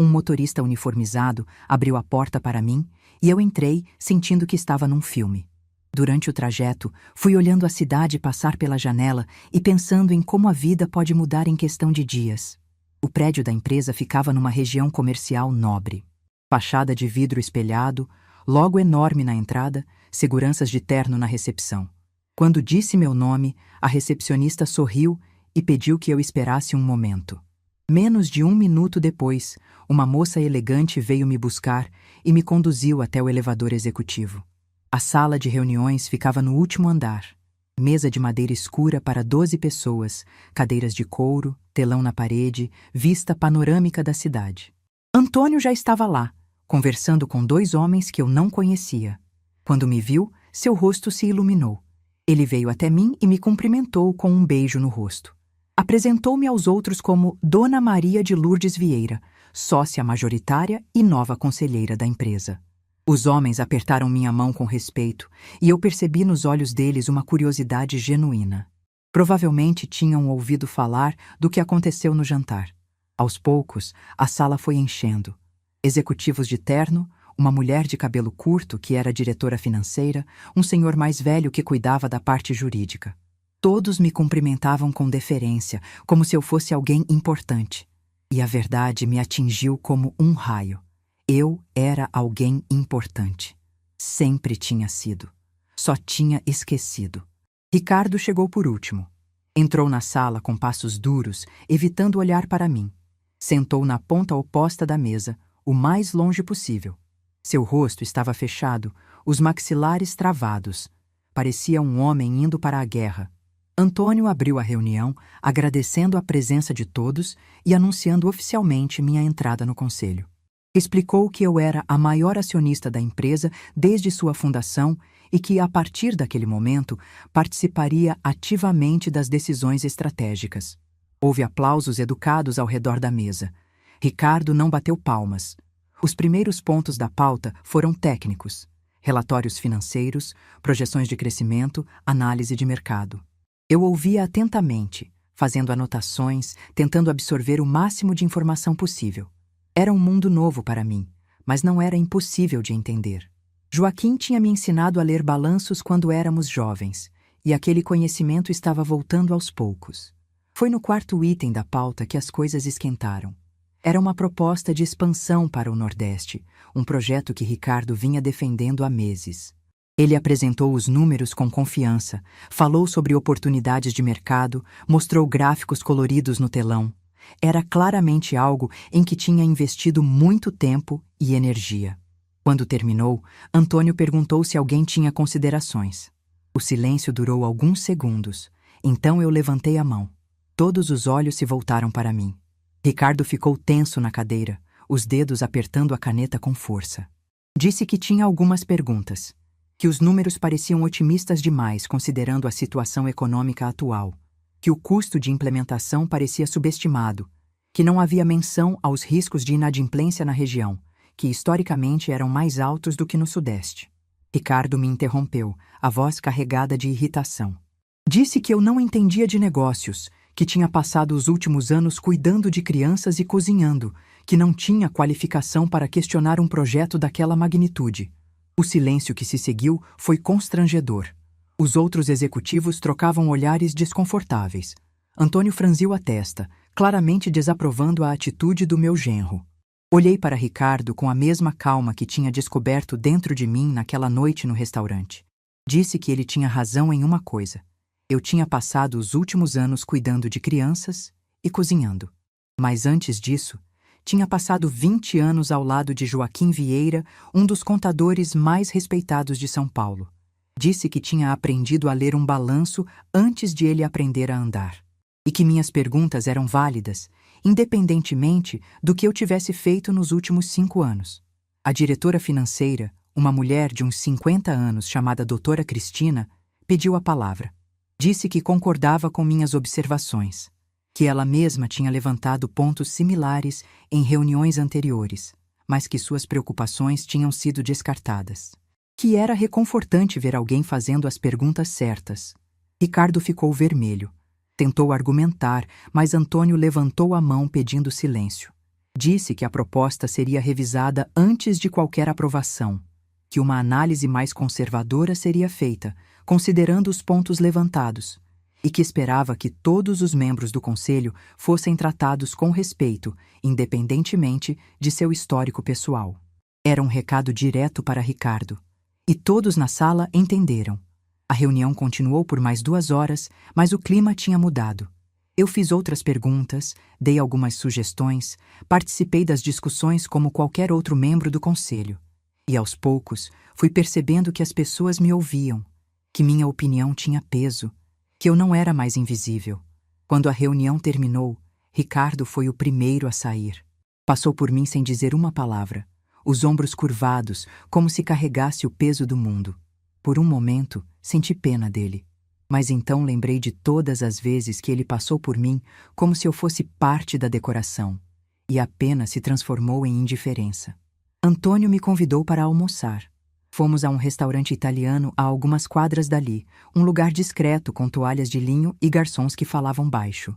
Um motorista uniformizado abriu a porta para mim e eu entrei sentindo que estava num filme. Durante o trajeto, fui olhando a cidade passar pela janela e pensando em como a vida pode mudar em questão de dias. O prédio da empresa ficava numa região comercial nobre. Fachada de vidro espelhado, logo enorme na entrada, seguranças de terno na recepção. Quando disse meu nome, a recepcionista sorriu e pediu que eu esperasse um momento. Menos de 1 minuto depois, uma moça elegante veio me buscar e me conduziu até o elevador executivo. A sala de reuniões ficava no último andar. mesa de madeira escura para 12 pessoas, cadeiras de couro, telão na parede, vista panorâmica da cidade. Antônio já estava lá, conversando com 2 homens que eu não conhecia. Quando me viu, seu rosto se iluminou. Ele veio até mim e me cumprimentou com um beijo no rosto. Apresentou-me aos outros como Dona Maria de Lourdes Vieira, sócia majoritária e nova conselheira da empresa. Os homens apertaram minha mão com respeito e eu percebi nos olhos deles uma curiosidade genuína. Provavelmente tinham ouvido falar do que aconteceu no jantar. Aos poucos, a sala foi enchendo. Executivos de terno, uma mulher de cabelo curto que era diretora financeira, um senhor mais velho que cuidava da parte jurídica. Todos me cumprimentavam com deferência, como se eu fosse alguém importante. E a verdade me atingiu como um raio. Eu era alguém importante. Sempre tinha sido. Só tinha esquecido. Ricardo chegou por último. Entrou na sala com passos duros, evitando olhar para mim. Sentou na ponta oposta da mesa, o mais longe possível. Seu rosto estava fechado, os maxilares travados. Parecia um homem indo para a guerra. Antônio abriu a reunião, agradecendo a presença de todos e anunciando oficialmente minha entrada no conselho. Explicou que eu era a maior acionista da empresa desde sua fundação e que, a partir daquele momento, participaria ativamente das decisões estratégicas. Houve aplausos educados ao redor da mesa. Ricardo não bateu palmas. Os primeiros pontos da pauta foram técnicos: relatórios financeiros, projeções de crescimento, análise de mercado. Eu ouvia atentamente, fazendo anotações, tentando absorver o máximo de informação possível. Era um mundo novo para mim, mas não era impossível de entender. Joaquim tinha me ensinado a ler balanços quando éramos jovens, e aquele conhecimento estava voltando aos poucos. Foi no 4º item da pauta que as coisas esquentaram. Era uma proposta de expansão para o Nordeste, um projeto que Ricardo vinha defendendo há meses. Ele apresentou os números com confiança, falou sobre oportunidades de mercado, mostrou gráficos coloridos no telão. Era claramente algo em que tinha investido muito tempo e energia. Quando terminou, Antônio perguntou se alguém tinha considerações. O silêncio durou alguns segundos. Então eu levantei a mão. Todos os olhos se voltaram para mim. Ricardo ficou tenso na cadeira, os dedos apertando a caneta com força. Disse que tinha algumas perguntas, que os números pareciam otimistas demais considerando a situação econômica atual, que o custo de implementação parecia subestimado, que não havia menção aos riscos de inadimplência na região, que historicamente eram mais altos do que no Sudeste. Ricardo me interrompeu, a voz carregada de irritação. Disse que eu não entendia de negócios, que tinha passado os últimos anos cuidando de crianças e cozinhando, que não tinha qualificação para questionar um projeto daquela magnitude. O silêncio que se seguiu foi constrangedor. Os outros executivos trocavam olhares desconfortáveis. Antônio franziu a testa, claramente desaprovando a atitude do meu genro. Olhei para Ricardo com a mesma calma que tinha descoberto dentro de mim naquela noite no restaurante. Disse que ele tinha razão em uma coisa. Eu tinha passado os últimos anos cuidando de crianças e cozinhando. Mas antes disso, tinha passado 20 anos ao lado de Joaquim Vieira, um dos contadores mais respeitados de São Paulo. Disse que tinha aprendido a ler um balanço antes de ele aprender a andar. E que minhas perguntas eram válidas, independentemente do que eu tivesse feito nos últimos 5 anos. A diretora financeira, uma mulher de uns 50 anos chamada Doutora Cristina, pediu a palavra. Disse que concordava com minhas observações, que ela mesma tinha levantado pontos similares em reuniões anteriores, mas que suas preocupações tinham sido descartadas. Que era reconfortante ver alguém fazendo as perguntas certas. Ricardo ficou vermelho. Tentou argumentar, mas Antônio levantou a mão pedindo silêncio. Disse que a proposta seria revisada antes de qualquer aprovação, que uma análise mais conservadora seria feita, considerando os pontos levantados, e que esperava que todos os membros do conselho fossem tratados com respeito, independentemente de seu histórico pessoal. Era um recado direto para Ricardo. E todos na sala entenderam. A reunião continuou por mais 2 horas, mas o clima tinha mudado. Eu fiz outras perguntas, dei algumas sugestões, participei das discussões como qualquer outro membro do conselho. E aos poucos, fui percebendo que as pessoas me ouviam. que minha opinião tinha peso, que eu não era mais invisível. Quando a reunião terminou, Ricardo foi o primeiro a sair. Passou por mim sem dizer uma palavra, os ombros curvados, como se carregasse o peso do mundo. Por um momento, senti pena dele. Mas então lembrei de todas as vezes que ele passou por mim como se eu fosse parte da decoração, e a pena se transformou em indiferença. Antônio me convidou para almoçar. Fomos a um restaurante italiano a algumas quadras dali, um lugar discreto com toalhas de linho e garçons que falavam baixo.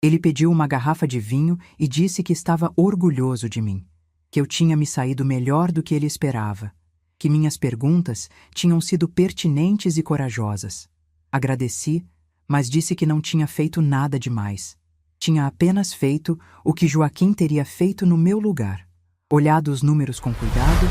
Ele pediu uma garrafa de vinho e disse que estava orgulhoso de mim, que eu tinha me saído melhor do que ele esperava, que minhas perguntas tinham sido pertinentes e corajosas. Agradeci, mas disse que não tinha feito nada demais. Tinha apenas feito o que Joaquim teria feito no meu lugar. Olhado os números com cuidado,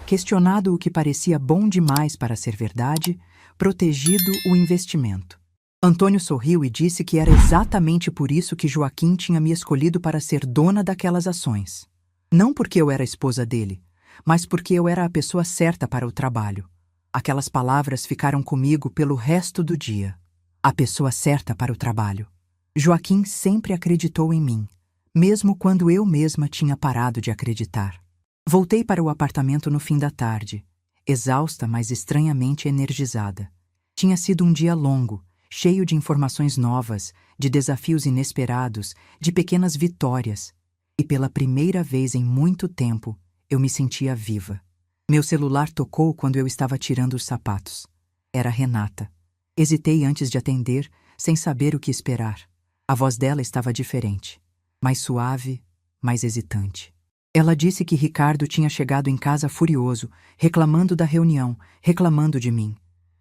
questionado o que parecia bom demais para ser verdade, protegido o investimento. Antônio sorriu e disse que era exatamente por isso que Joaquim tinha me escolhido para ser dona daquelas ações. Não porque eu era a esposa dele, mas porque eu era a pessoa certa para o trabalho. Aquelas palavras ficaram comigo pelo resto do dia. A pessoa certa para o trabalho. Joaquim sempre acreditou em mim, mesmo quando eu mesma tinha parado de acreditar. Voltei para o apartamento no fim da tarde, exausta, mas estranhamente energizada. Tinha sido um dia longo, cheio de informações novas, de desafios inesperados, de pequenas vitórias. E pela primeira vez em muito tempo, eu me sentia viva. Meu celular tocou quando eu estava tirando os sapatos. Era Renata. Hesitei antes de atender, sem saber o que esperar. A voz dela estava diferente, mais suave, mais hesitante. Ela disse que Ricardo tinha chegado em casa furioso, reclamando da reunião, reclamando de mim.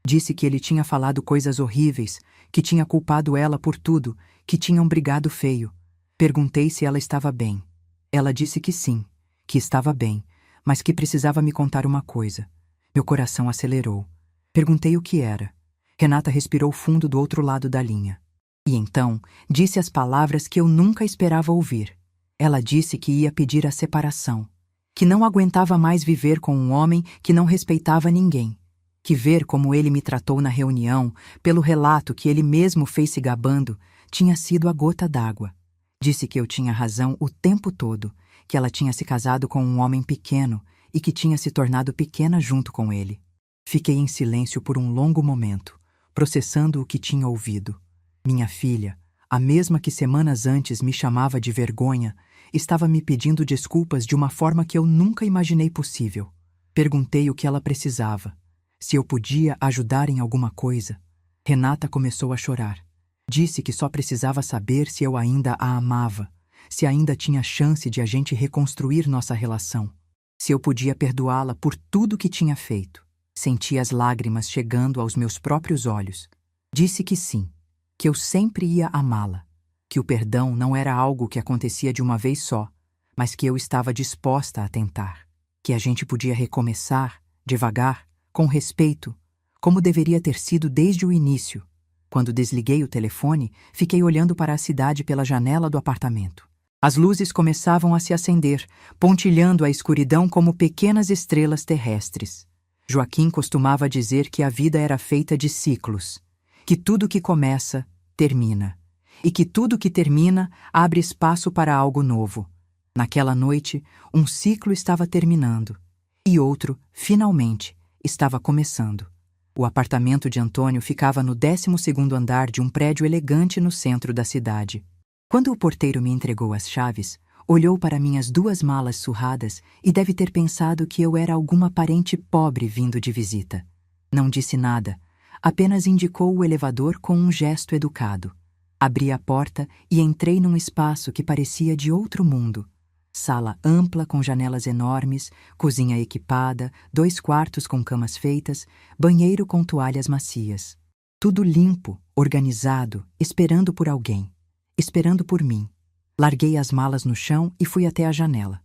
Disse que ele tinha falado coisas horríveis, que tinha culpado ela por tudo, que tinham brigado feio. Perguntei se ela estava bem. Ela disse que sim, que estava bem, mas que precisava me contar uma coisa. Meu coração acelerou. Perguntei o que era. Renata respirou fundo do outro lado da linha. E então disse as palavras que eu nunca esperava ouvir. Ela disse que ia pedir a separação, que não aguentava mais viver com um homem que não respeitava ninguém, que ver como ele me tratou na reunião, pelo relato que ele mesmo fez se gabando, tinha sido a gota d'água. Disse que eu tinha razão o tempo todo, que ela tinha se casado com um homem pequeno e que tinha se tornado pequena junto com ele. Fiquei em silêncio por um longo momento, processando o que tinha ouvido. Minha filha, a mesma que semanas antes me chamava de vergonha, estava me pedindo desculpas de uma forma que eu nunca imaginei possível. Perguntei o que ela precisava, se eu podia ajudar em alguma coisa. Renata começou a chorar. Disse que só precisava saber se eu ainda a amava, se ainda tinha chance de a gente reconstruir nossa relação, se eu podia perdoá-la por tudo que tinha feito. Senti as lágrimas chegando aos meus próprios olhos. Disse que sim, que eu sempre ia amá-la, que o perdão não era algo que acontecia de uma vez só, mas que eu estava disposta a tentar, que a gente podia recomeçar, devagar, com respeito, como deveria ter sido desde o início. Quando desliguei o telefone, fiquei olhando para a cidade pela janela do apartamento. As luzes começavam a se acender, pontilhando a escuridão como pequenas estrelas terrestres. Joaquim costumava dizer que a vida era feita de ciclos, que tudo que começa, termina, e que tudo que termina abre espaço para algo novo. Naquela noite, um ciclo estava terminando, e outro, finalmente, estava começando. O apartamento de Antônio ficava no 12º andar de um prédio elegante no centro da cidade. Quando o porteiro me entregou as chaves, olhou para minhas 2 malas surradas e deve ter pensado que eu era alguma parente pobre vindo de visita. Não disse nada, apenas indicou o elevador com um gesto educado. Abri a porta e entrei num espaço que parecia de outro mundo. Sala ampla com janelas enormes, cozinha equipada, 2 quartos com camas feitas, banheiro com toalhas macias. Tudo limpo, organizado, esperando por alguém. Esperando por mim. Larguei as malas no chão e fui até a janela.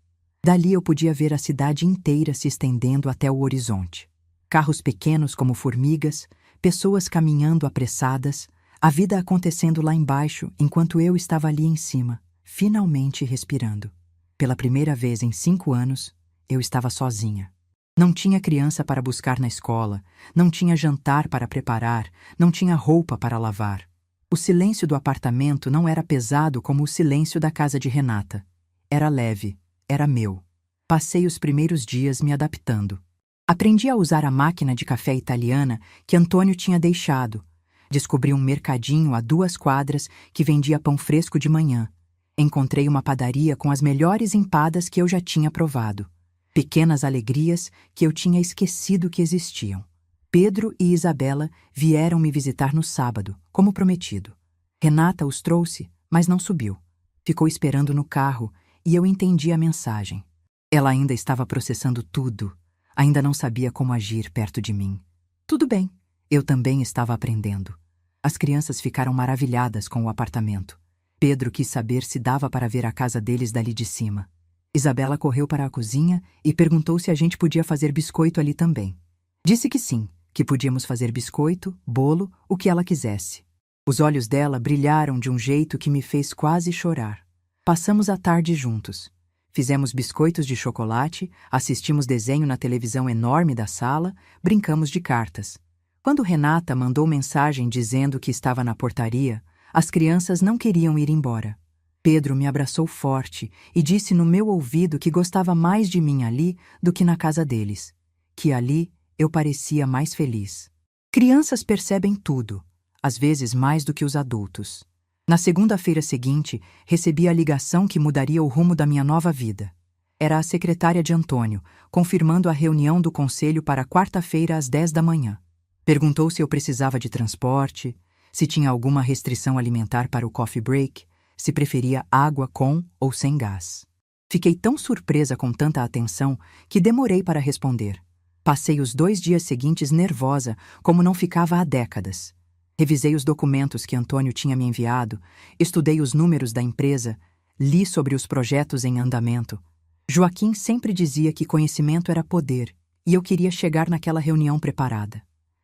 Dali eu podia ver a cidade inteira se estendendo até o horizonte. Carros pequenos como formigas, pessoas caminhando apressadas, a vida acontecendo lá embaixo enquanto eu estava ali em cima, finalmente respirando. Pela primeira vez em 5 anos, eu estava sozinha. Não tinha criança para buscar na escola, não tinha jantar para preparar, não tinha roupa para lavar. O silêncio do apartamento não era pesado como o silêncio da casa de Renata. Era leve, era meu. Passei os primeiros dias me adaptando. Aprendi a usar a máquina de café italiana que Antônio tinha deixado. Descobri um mercadinho a 2 quadras que vendia pão fresco de manhã. Encontrei uma padaria com as melhores empadas que eu já tinha provado. Pequenas alegrias que eu tinha esquecido que existiam. Pedro e Isabela vieram me visitar no sábado, como prometido. Renata os trouxe, mas não subiu. Ficou esperando no carro e eu entendi a mensagem. Ela ainda estava processando tudo. Ainda não sabia como agir perto de mim. Tudo bem, eu também estava aprendendo. As crianças ficaram maravilhadas com o apartamento. Pedro quis saber se dava para ver a casa deles dali de cima. Isabela correu para a cozinha e perguntou se a gente podia fazer biscoito ali também. Disse que sim, que podíamos fazer biscoito, bolo, o que ela quisesse. Os olhos dela brilharam de um jeito que me fez quase chorar. Passamos a tarde juntos. Fizemos biscoitos de chocolate, assistimos desenho na televisão enorme da sala, brincamos de cartas. Quando Renata mandou mensagem dizendo que estava na portaria, as crianças não queriam ir embora. Pedro me abraçou forte e disse no meu ouvido que gostava mais de mim ali do que na casa deles, que ali eu parecia mais feliz. Crianças percebem tudo, às vezes mais do que os adultos. Na segunda-feira seguinte, recebi a ligação que mudaria o rumo da minha nova vida. Era a secretária de Antônio, confirmando a reunião do conselho para quarta-feira às 10 da manhã. Perguntou se eu precisava de transporte, se tinha alguma restrição alimentar para o coffee break, se preferia água com ou sem gás. Fiquei tão surpresa com tanta atenção que demorei para responder. Passei os 2 dias seguintes nervosa, como não ficava há décadas. Revisei os documentos que Antônio tinha me enviado, estudei os números da empresa, li sobre os projetos em andamento. Joaquim sempre dizia que conhecimento era poder, e eu queria chegar naquela reunião preparada.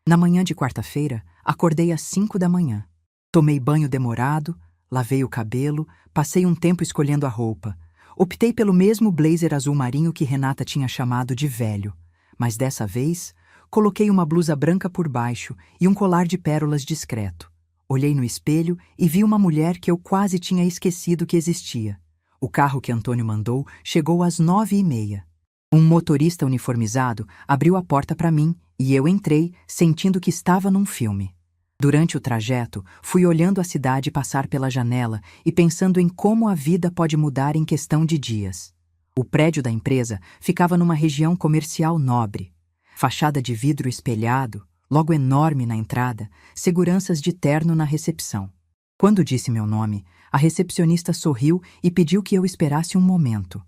Na manhã de quarta-feira, acordei às 5 da manhã. Tomei banho demorado, lavei o cabelo, passei um tempo escolhendo a roupa. Optei pelo mesmo blazer azul marinho que Renata tinha chamado de velho, mas dessa vez coloquei uma blusa branca por baixo e um colar de pérolas discreto. Olhei no espelho e vi uma mulher que eu quase tinha esquecido que existia. O carro que Antônio mandou chegou às 9h30. Um motorista uniformizado abriu a porta para mim e eu entrei, sentindo que estava num filme. Durante o trajeto, fui olhando a cidade passar pela janela e pensando em como a vida pode mudar em questão de dias. O prédio da empresa ficava numa região comercial nobre. Fachada de vidro espelhado, logo enorme na entrada, seguranças de terno na recepção. Quando disse meu nome, a recepcionista sorriu e pediu que eu esperasse um momento.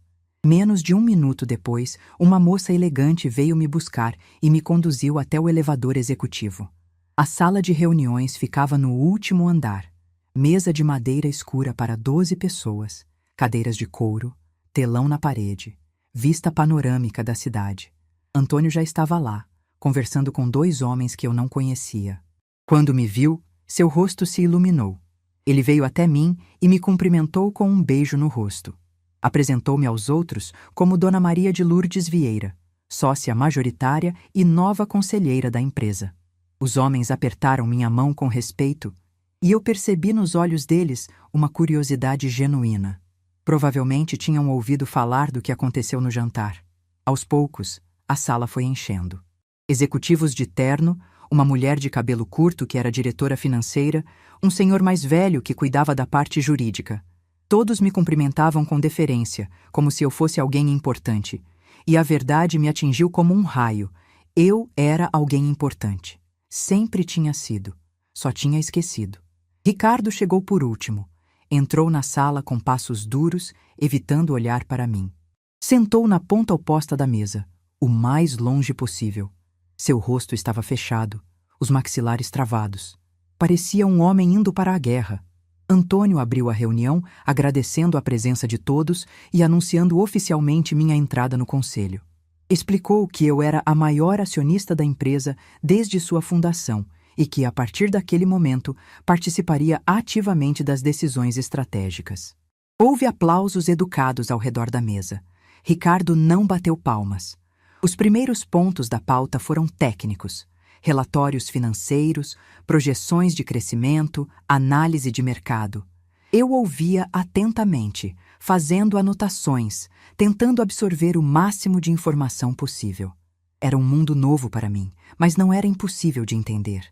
Menos de 1 minuto depois, uma moça elegante veio me buscar e me conduziu até o elevador executivo. A sala de reuniões ficava no último andar. Mesa de madeira escura para 12 pessoas, cadeiras de couro, telão na parede, vista panorâmica da cidade. Antônio já estava lá, conversando com 2 homens que eu não conhecia. Quando me viu, seu rosto se iluminou. Ele veio até mim e me cumprimentou com um beijo no rosto. Apresentou-me aos outros como Dona Maria de Lourdes Vieira, sócia majoritária e nova conselheira da empresa. Os homens apertaram minha mão com respeito e eu percebi nos olhos deles uma curiosidade genuína. Provavelmente tinham ouvido falar do que aconteceu no jantar. Aos poucos, a sala foi enchendo. Executivos de terno, uma mulher de cabelo curto que era diretora financeira, um senhor mais velho que cuidava da parte jurídica. Todos me cumprimentavam com deferência, como se eu fosse alguém importante. E a verdade me atingiu como um raio. Eu era alguém importante. Sempre tinha sido. Só tinha esquecido. Ricardo chegou por último. Entrou na sala com passos duros, evitando olhar para mim. Sentou na ponta oposta da mesa, o mais longe possível. Seu rosto estava fechado, os maxilares travados. Parecia um homem indo para a guerra. Antônio abriu a reunião, agradecendo a presença de todos e anunciando oficialmente minha entrada no conselho. Explicou que eu era a maior acionista da empresa desde sua fundação e que, a partir daquele momento, participaria ativamente das decisões estratégicas. Houve aplausos educados ao redor da mesa. Ricardo não bateu palmas. Os primeiros pontos da pauta foram técnicos: relatórios financeiros, projeções de crescimento, análise de mercado. Eu ouvia atentamente, fazendo anotações, tentando absorver o máximo de informação possível. Era um mundo novo para mim, mas não era impossível de entender.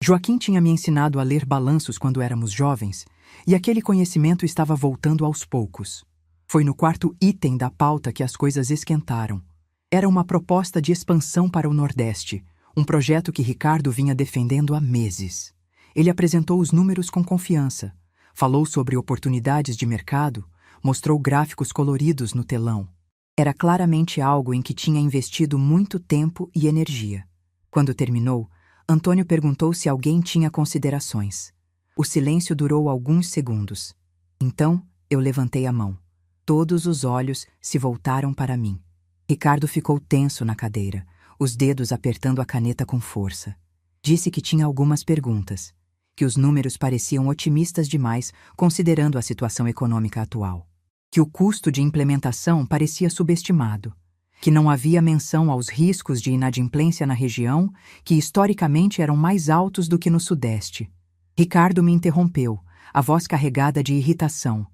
Joaquim tinha me ensinado a ler balanços quando éramos jovens, e aquele conhecimento estava voltando aos poucos. Foi no quarto item da pauta que as coisas esquentaram. Era uma proposta de expansão para o Nordeste, um projeto que Ricardo vinha defendendo há meses. Ele apresentou os números com confiança, falou sobre oportunidades de mercado, mostrou gráficos coloridos no telão. Era claramente algo em que tinha investido muito tempo e energia. Quando terminou, Antônio perguntou se alguém tinha considerações. O silêncio durou alguns segundos. Então, eu levantei a mão. Todos os olhos se voltaram para mim. Ricardo ficou tenso na cadeira, os dedos apertando a caneta com força. Disse que tinha algumas perguntas, que os números pareciam otimistas demais considerando a situação econômica atual, que o custo de implementação parecia subestimado, que não havia menção aos riscos de inadimplência na região, que historicamente eram mais altos do que no Sudeste. Ricardo me interrompeu, a voz carregada de irritação.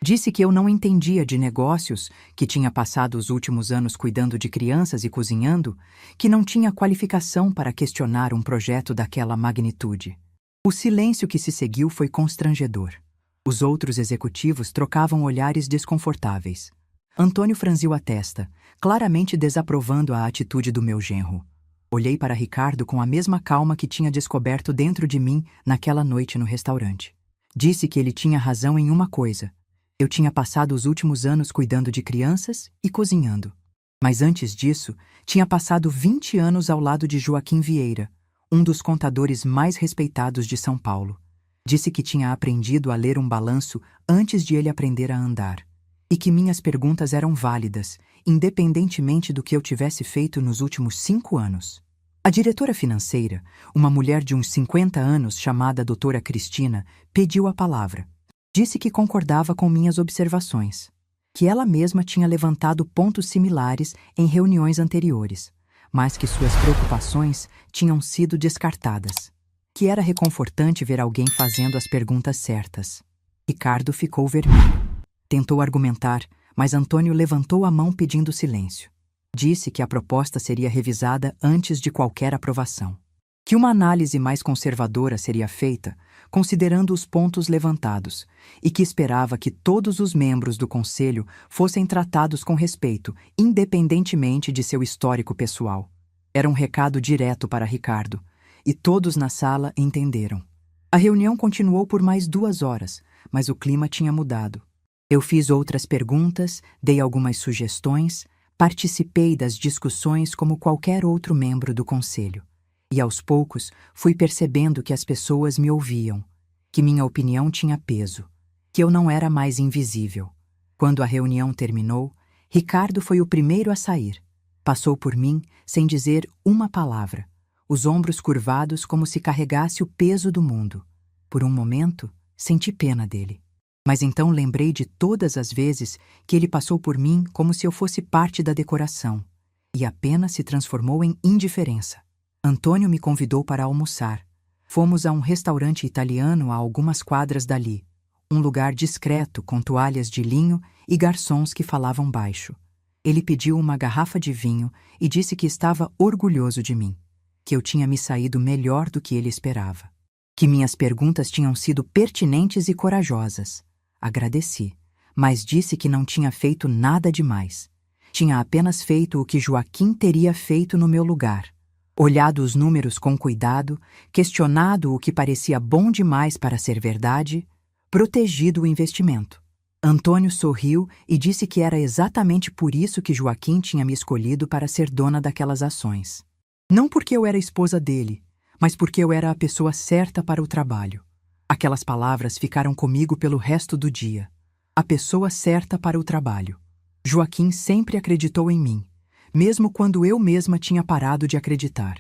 Disse que eu não entendia de negócios, que tinha passado os últimos anos cuidando de crianças e cozinhando, que não tinha qualificação para questionar um projeto daquela magnitude. O silêncio que se seguiu foi constrangedor. Os outros executivos trocavam olhares desconfortáveis. Antônio franziu a testa, claramente desaprovando a atitude do meu genro. Olhei para Ricardo com a mesma calma que tinha descoberto dentro de mim naquela noite no restaurante. Disse que ele tinha razão em uma coisa. Eu tinha passado os últimos anos cuidando de crianças e cozinhando. Mas antes disso, tinha passado 20 anos ao lado de Joaquim Vieira, um dos contadores mais respeitados de São Paulo. Disse que tinha aprendido a ler um balanço antes de ele aprender a andar, e que minhas perguntas eram válidas, independentemente do que eu tivesse feito nos últimos 5 anos. A diretora financeira, uma mulher de uns 50 anos chamada doutora Cristina, pediu a palavra. Disse que concordava com minhas observações, que ela mesma tinha levantado pontos similares em reuniões anteriores, mas que suas preocupações tinham sido descartadas, que era reconfortante ver alguém fazendo as perguntas certas. Ricardo ficou vermelho. Tentou argumentar, mas Antônio levantou a mão pedindo silêncio. Disse que a proposta seria revisada antes de qualquer aprovação, que uma análise mais conservadora seria feita, considerando os pontos levantados, e que esperava que todos os membros do conselho fossem tratados com respeito, independentemente de seu histórico pessoal. Era um recado direto para Ricardo, e todos na sala entenderam. A reunião continuou por mais 2 horas, mas o clima tinha mudado. Eu fiz outras perguntas, dei algumas sugestões, participei das discussões como qualquer outro membro do conselho. E aos poucos fui percebendo que as pessoas me ouviam, que minha opinião tinha peso, que eu não era mais invisível. Quando a reunião terminou, Ricardo foi o primeiro a sair. Passou por mim sem dizer uma palavra, os ombros curvados como se carregasse o peso do mundo. Por um momento, senti pena dele. Mas então lembrei de todas as vezes que ele passou por mim como se eu fosse parte da decoração, e a pena se transformou em indiferença. Antônio me convidou para almoçar. Fomos a um restaurante italiano a algumas quadras dali, um lugar discreto com toalhas de linho e garçons que falavam baixo. Ele pediu uma garrafa de vinho e disse que estava orgulhoso de mim, que eu tinha me saído melhor do que ele esperava, que minhas perguntas tinham sido pertinentes e corajosas. Agradeci, mas disse que não tinha feito nada demais. Tinha apenas feito o que Joaquim teria feito no meu lugar. Olhado os números com cuidado, questionado o que parecia bom demais para ser verdade, protegido o investimento. Antônio sorriu e disse que era exatamente por isso que Joaquim tinha me escolhido para ser dona daquelas ações. Não porque eu era esposa dele, mas porque eu era a pessoa certa para o trabalho. Aquelas palavras ficaram comigo pelo resto do dia. A pessoa certa para o trabalho. Joaquim sempre acreditou em mim, mesmo quando eu mesma tinha parado de acreditar.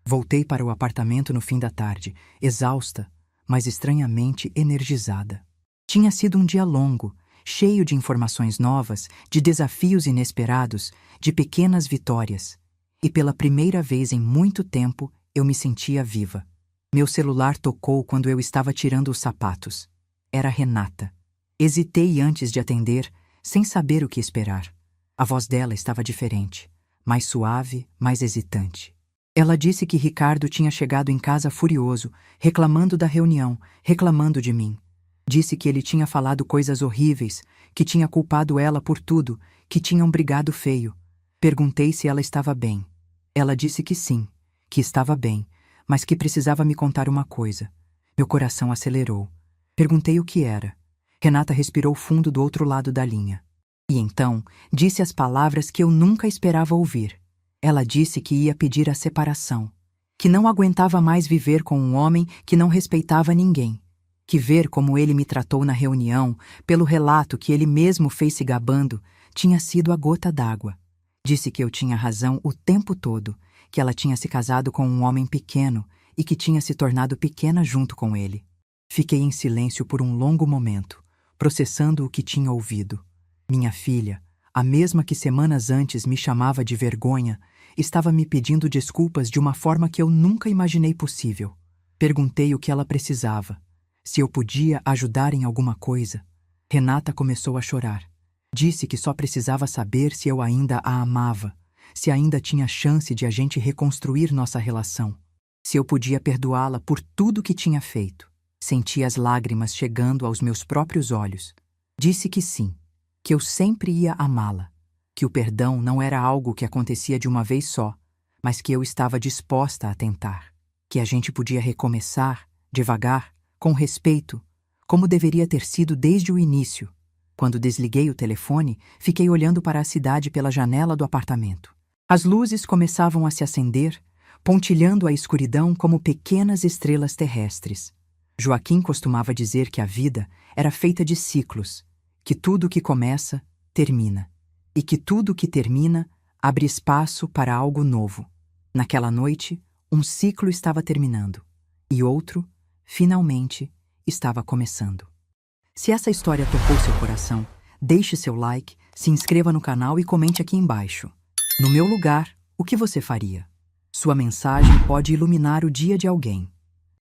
Voltei para o apartamento no fim da tarde, exausta, mas estranhamente energizada. Tinha sido um dia longo, cheio de informações novas, de desafios inesperados, de pequenas vitórias. E pela primeira vez em muito tempo, eu me sentia viva. Meu celular tocou quando eu estava tirando os sapatos. Era Renata. Hesitei antes de atender, sem saber o que esperar. A voz dela estava diferente, mais suave, mais hesitante. Ela disse que Ricardo tinha chegado em casa furioso, reclamando da reunião, reclamando de mim. Disse que ele tinha falado coisas horríveis, que tinha culpado ela por tudo, que tinham brigado feio. Perguntei se ela estava bem. Ela disse que sim, que estava bem, mas que precisava me contar uma coisa. Meu coração acelerou. Perguntei o que era. Renata respirou fundo do outro lado da linha. E então disse as palavras que eu nunca esperava ouvir. Ela disse que ia pedir a separação, que não aguentava mais viver com um homem que não respeitava ninguém, que ver como ele me tratou na reunião, pelo relato que ele mesmo fez se gabando, tinha sido a gota d'água. Disse que eu tinha razão o tempo todo, que ela tinha se casado com um homem pequeno e que tinha se tornado pequena junto com ele. Fiquei em silêncio por um longo momento, processando o que tinha ouvido. Minha filha, a mesma que semanas antes me chamava de vergonha, estava me pedindo desculpas de uma forma que eu nunca imaginei possível. Perguntei o que ela precisava, se eu podia ajudar em alguma coisa. Renata começou a chorar. Disse que só precisava saber se eu ainda a amava, se ainda tinha chance de a gente reconstruir nossa relação, se eu podia perdoá-la por tudo que tinha feito. Senti as lágrimas chegando aos meus próprios olhos. Disse que sim, que eu sempre ia amá-la, que o perdão não era algo que acontecia de uma vez só, mas que eu estava disposta a tentar, que a gente podia recomeçar, devagar, com respeito, como deveria ter sido desde o início. Quando desliguei o telefone, fiquei olhando para a cidade pela janela do apartamento. As luzes começavam a se acender, pontilhando a escuridão como pequenas estrelas terrestres. Joaquim costumava dizer que a vida era feita de ciclos, que tudo que começa, termina, e que tudo que termina abre espaço para algo novo. Naquela noite, um ciclo estava terminando, e outro, finalmente, estava começando. Se essa história tocou seu coração, deixe seu like, se inscreva no canal e comente aqui embaixo. No meu lugar, o que você faria? Sua mensagem pode iluminar o dia de alguém.